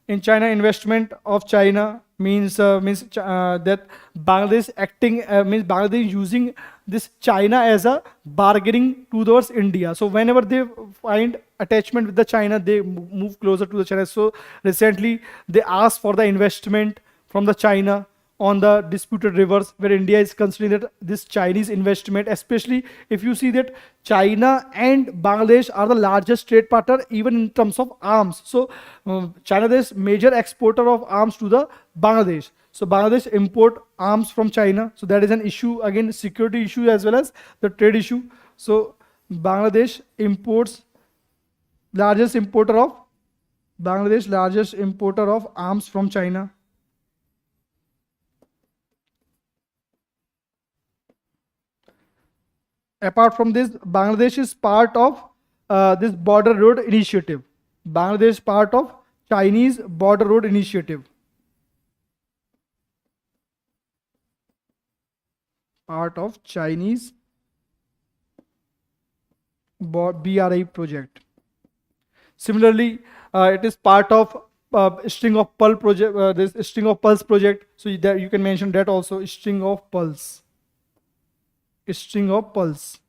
investment of China means that Bangladesh acting, means Bangladesh using this China as a bargaining towards India. So whenever they find attachment with the China, they move closer to the China. So recently they asked for the investment from the China on the disputed rivers, where India is considering that this Chinese investment, especially if you see that China and Bangladesh are the largest trade partner even in terms of arms. So China is major exporter of arms to the Bangladesh. So Bangladesh import arms from China. So that is an issue, again security issue as well as the trade issue. So Bangladesh imports largest importer of arms from China. Apart from this, Bangladesh is part of this border road initiative. Bangladesh part of Chinese border road initiative. Part of Chinese BRI project. Similarly, it is part of string of pearl project. This string of pearls project. So that you can mention that also, string of pearls. String of pearls.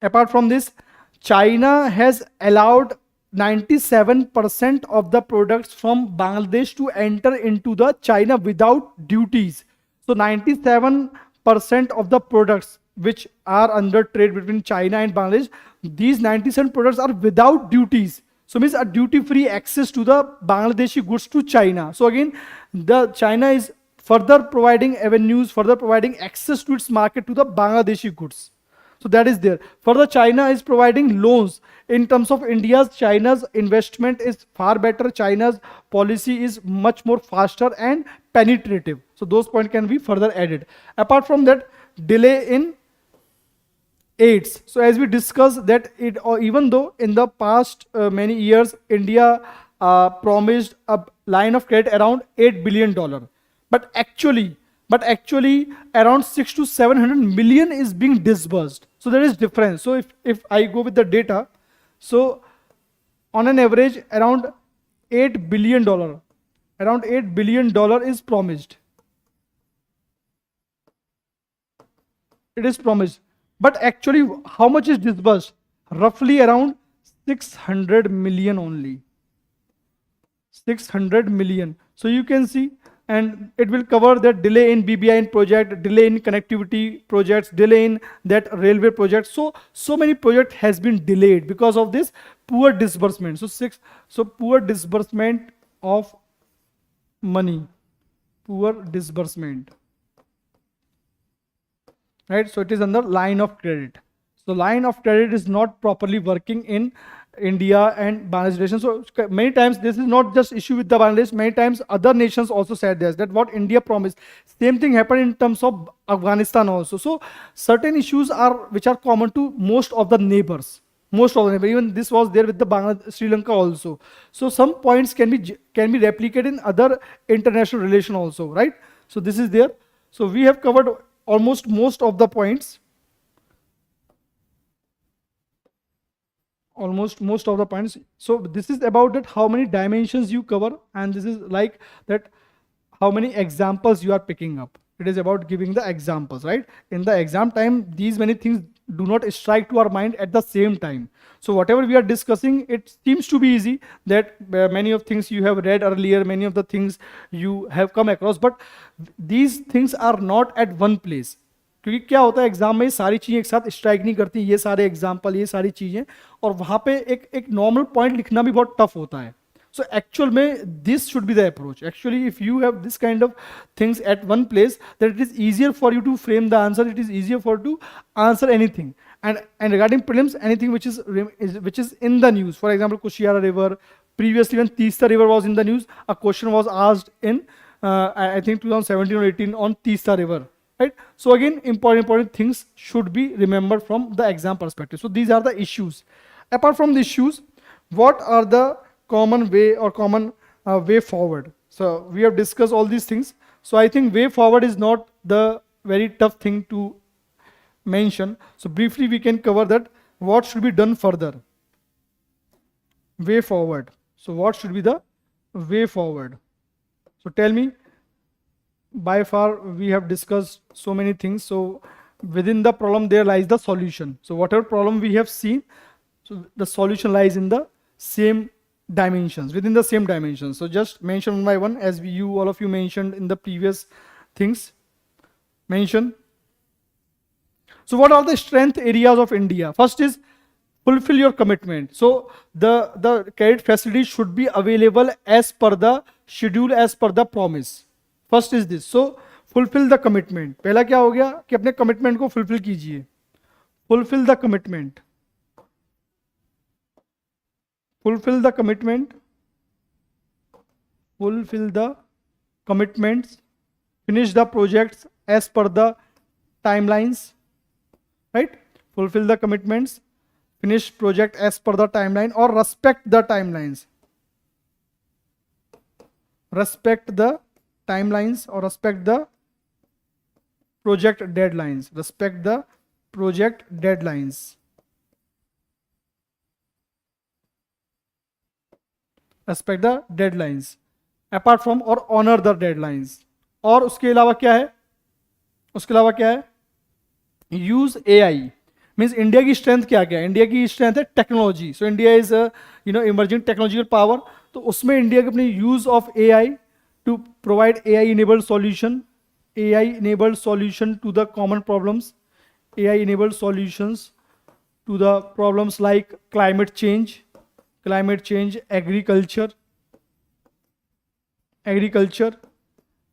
Apart from this, China has allowed 97% of the products from Bangladesh to enter into the China without duties. So 97% of the products which are under trade between China and Bangladesh, these 97 products are without duties. So means a duty-free access to the Bangladeshi goods to China. So again, the China is further providing avenues, further providing access to its market to the Bangladeshi goods. So that is there. Further, China is providing loans. In terms of China's investment is far better. China's policy is much more faster and penetrative. So those points can be further added. Apart from that, delay in aids. So as we discussed that even though in the past many years India promised a line of credit around $8 billion, but actually around 600 to 700 million is being disbursed. So there is difference. So if I go with the data, so on an average around $8 billion is promised. It is promised. But actually, how much is disbursed? Roughly around 600 million only. 600 million. So you can see, and it will cover that delay in BBIN project, delay in connectivity projects, delay in that railway project. So many projects has been delayed because of this poor disbursement. So poor disbursement of money. Poor disbursement. Right, so it is under line of credit. So line of credit is not properly working in India and Bangladesh relation. So many times this is not just issue with the Bangladesh. Many times other nations also said this, that what India promised. Same thing happened in terms of Afghanistan also. So certain issues which are common to most of the neighbors. Most of them, even this was there with the Bangladesh, Sri Lanka also. So some points can be replicated in other international relation also, right? So this is there. So we have covered almost most of the points. Almost most of the points. So this is about that how many dimensions you cover, and this is like that how many examples you are picking up. It is about giving the examples, right? In the exam time, these many things do not strike to our mind at the same time. So whatever we are discussing, it seems to be easy, that many of things you have read earlier, many of the things you have come across, but these things are not at one place. क्योंकि क्या होता है exam में सारी चीजें एक साथ strike नहीं करती, ये सारे एग्जाम्पल, ये सारी चीजें, और वहां पे एक नॉर्मल पॉइंट लिखना भी बहुत टफ होता है. So actual में this should be the approach. Actually, if you have this kind of things at one place, then it is easier for you to frame the answer. It is easier for you to answer anything. And regarding prelims, anything which is in the news. For example, Kushiara River. Previously, when Teesta River was in the news, a question was asked in I think 2017 or 18 on Teesta River. Right? So again, important things should be remembered from the exam perspective. So these are the issues. Apart from the issues, what are the common way or common way forward? So we have discussed all these things. So I think way forward is not the very tough thing to mention. So briefly we can cover that. What should be done further? Way forward. So what should be the way forward? So tell me. By far we have discussed so many things. So within the problem there lies the solution. So whatever problem we have seen, so the solution lies in the same dimensions, within the same dimensions. So just mention one by one, as all of you mentioned in the previous things. Mention. So what are the strength areas of India? First is fulfill your commitment. So the credit facility should be available as per the schedule, as per the promise. First is this. So fulfill the commitment. पहला क्या हो गया कि अपने commitment को fulfill कीजिए. Fulfill the commitment. Fulfill the commitment. Fulfill the commitments. Finish the projects as per the timelines. Right? Fulfill the commitments. Finish project as per the timeline, or respect the timelines. Respect the timelines, or respect the project deadlines. Respect the project deadlines. Respect the deadlines. Apart from, or honor the deadlines. और उसके अलावा क्या है? उसके अलावा क्या है? Use AI. Means India की स्ट्रेंथ क्या क्या है? इंडिया की स्ट्रेंथ है technology. So India is emerging technological power. तो उसमें इंडिया के अपने use of AI to provide AI-enabled solution, AI-enabled solution to the common problems, AI-enabled solutions to the problems like climate change, agriculture.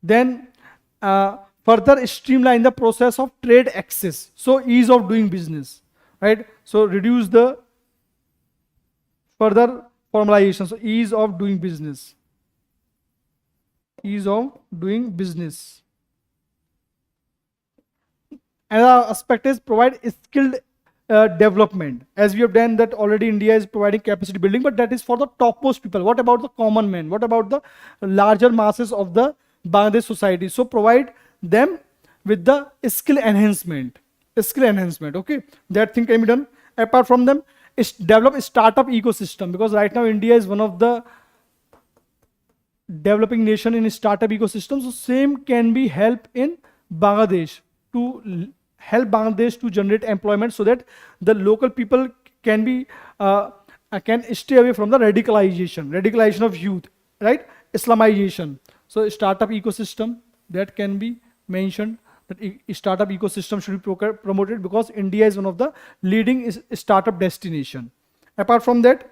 Then further streamline the process of trade access. So ease of doing business, right? So reduce the further formalization. So ease of doing business. Ease of doing business. Another aspect is provide skilled development. As we have done that already, India is providing capacity building, but that is for the topmost people. What about the common man? What about the larger masses of the Bangladesh society? So provide them with the skill enhancement. Okay, that thing can be done. Apart from them, develop a startup ecosystem, because right now India is one of the developing nation in startup ecosystem. So same can be help in Bangladesh to help Bangladesh to generate employment, so that the local people can be can stay away from the radicalization of youth, right? Islamization. So startup ecosystem, that can be mentioned, that startup ecosystem should be promoted, because India is one of the leading startup destination. Apart from that,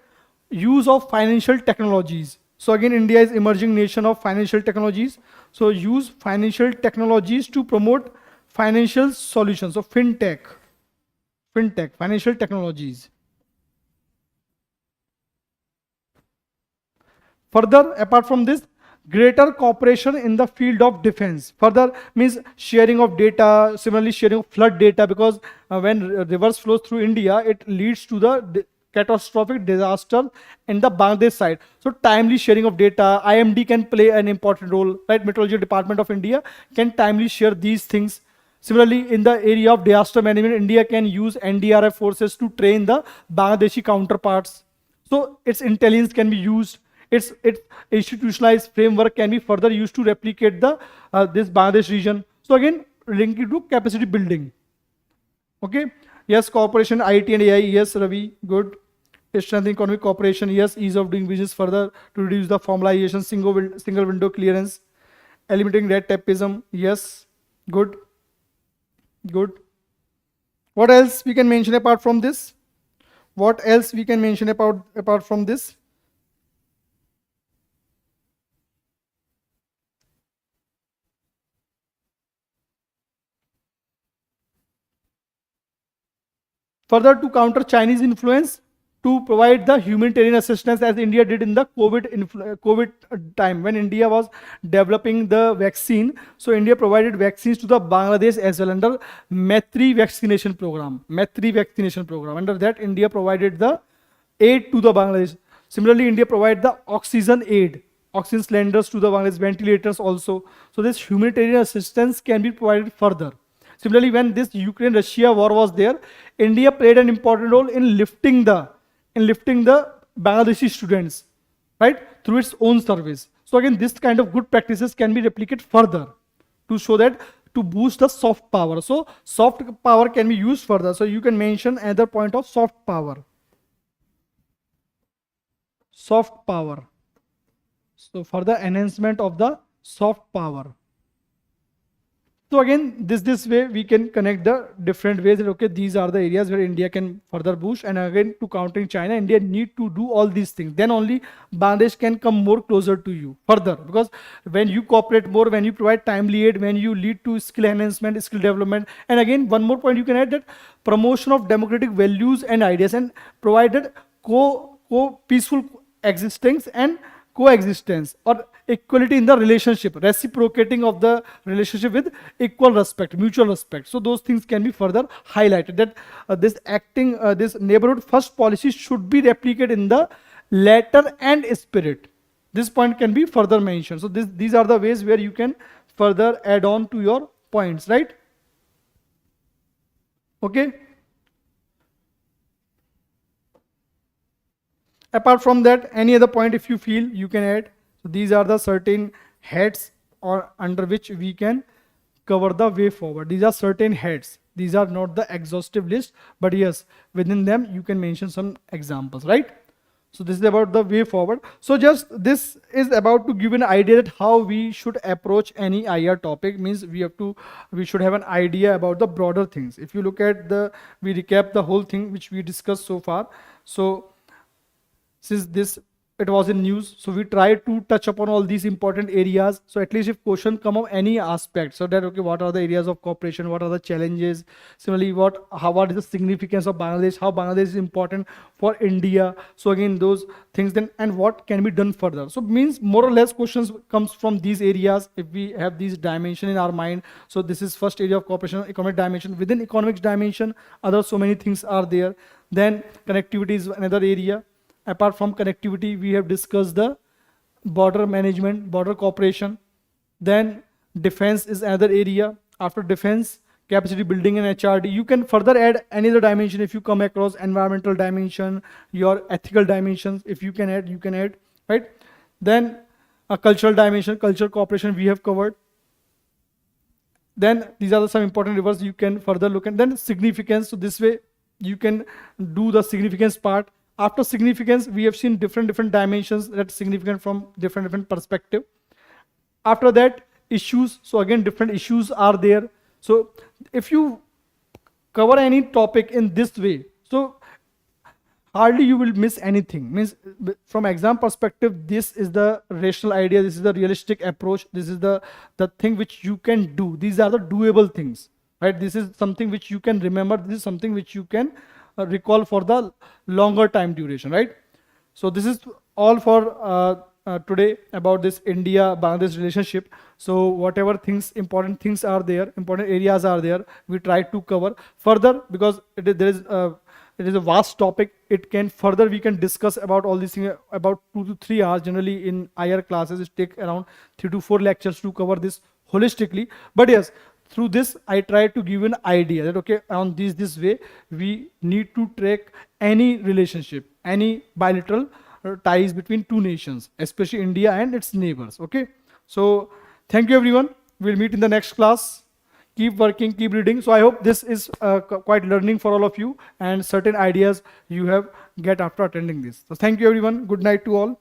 use of financial technologies. So again, India is emerging nation of financial technologies. So use financial technologies to promote financial solutions. So fintech, financial technologies. Further, apart from this, greater cooperation in the field of defense. Further means sharing of data, similarly sharing of flood data, because when rivers flows through India, it leads to the catastrophic disaster in the Bangladesh side. So timely sharing of data, IMD can play an important role, right? Meteorology Department of India can timely share these things. Similarly, in the area of disaster management, India can use NDRF forces to train the Bangladeshi counterparts. So its intelligence can be used. Its institutionalized framework can be further used to replicate the this Bangladesh region. So again, linking to capacity building. Okay. Yes, cooperation, IT and AI. Yes, Ravi. Good. Strengthening economic cooperation. Yes, ease of doing business further to reduce the formalization, single window clearance, eliminating red tapeism. Yes. Good. Good. What else we can mention apart from this? What else we can mention apart from this? Further, to counter Chinese influence, to provide the humanitarian assistance as India did in the COVID time when India was developing the vaccine. So India provided vaccines to the Bangladesh as well under METRI vaccination program. METRI vaccination program. Under that, India provided the aid to the Bangladesh. Similarly, India provided the oxygen aid, oxygen cylinders to the Bangladesh, ventilators also. So this humanitarian assistance can be provided further. Similarly, when this Ukraine-Russia war was there, India played an important role in lifting the Bangladeshi students, right, through its own service. So again, this kind of good practices can be replicated further to show that to boost the soft power. So soft power can be used further. So you can mention another point of soft power. Soft power. So for the enhancement of the soft power. So again, this way we can connect the different ways that, okay, these are the areas where India can further boost. And again, to countering China, India need to do all these things. Then only Bangladesh can come more closer to you further. Because when you cooperate more, when you provide timely aid, when you lead to skill enhancement, skill development. And again, one more point you can add, that promotion of democratic values and ideas, and provided peaceful existence and coexistence or equality in the relationship, reciprocating of the relationship with equal respect, mutual respect. So those things can be further highlighted, that this neighborhood first policy should be replicated in the letter and spirit. This point can be further mentioned. So these are the ways where you can further add on to your points, right? Okay. Apart from that, any other point if you feel you can add. So these are the certain heads or under which we can cover the way forward. These are certain heads. These are not the exhaustive list, but yes, within them you can mention some examples, right? So this is about the way forward. So just this is about to give an idea that how we should approach any IR topic. Means we should have an idea about the broader things. If you look at we recap the whole thing which we discussed so far. So since it was in news, so we try to touch upon all these important areas. So at least if question come of any aspect, so that, okay, what are the areas of cooperation, what are the challenges, similarly what is the significance of Bangladesh, how Bangladesh is important for India. So again, those things, then, and what can be done further. So means more or less questions comes from these areas if we have these dimension in our mind. So this is first area of cooperation, economic dimension. Within economic dimension, other so many things are there. Then connectivity is another area. Apart from connectivity, we have discussed the border management, border cooperation. Then defense is another area. After defense, capacity building and HRD. You can further add any other dimension if you come across environmental dimension, your ethical dimensions. If you can add, right? Then a cultural dimension, cultural cooperation we have covered. Then these are some important rivers you can further look at. Then significance. So this way you can do the significance part. After significance, we have seen different dimensions that significant from different perspective. After that, issues. So again, different issues are there. So if you cover any topic in this way, so hardly you will miss anything. Means from exam perspective, this is the rational idea. This is the realistic approach. This is the thing which you can do. These are the doable things, right? This is something which you can remember. This is something which you can recall for the longer time duration, right? So this is all for today about this India-Bangladesh relationship. So whatever things, important things are there, important areas are there, we try to cover further, because there is it is a vast topic. It can further, we can discuss about all these things about 2 to 3 hours. Generally in IR classes, it take around 3 to 4 lectures to cover this holistically. But yes, through this I try to give an idea that okay, on this way we need to track any relationship, any bilateral ties between two nations, especially India and its neighbors. Okay, so thank you everyone. We'll meet in the next class. Keep working, keep reading. So I hope this is quite learning for all of you, and certain ideas you have get after attending this. So thank you everyone. Good night to all.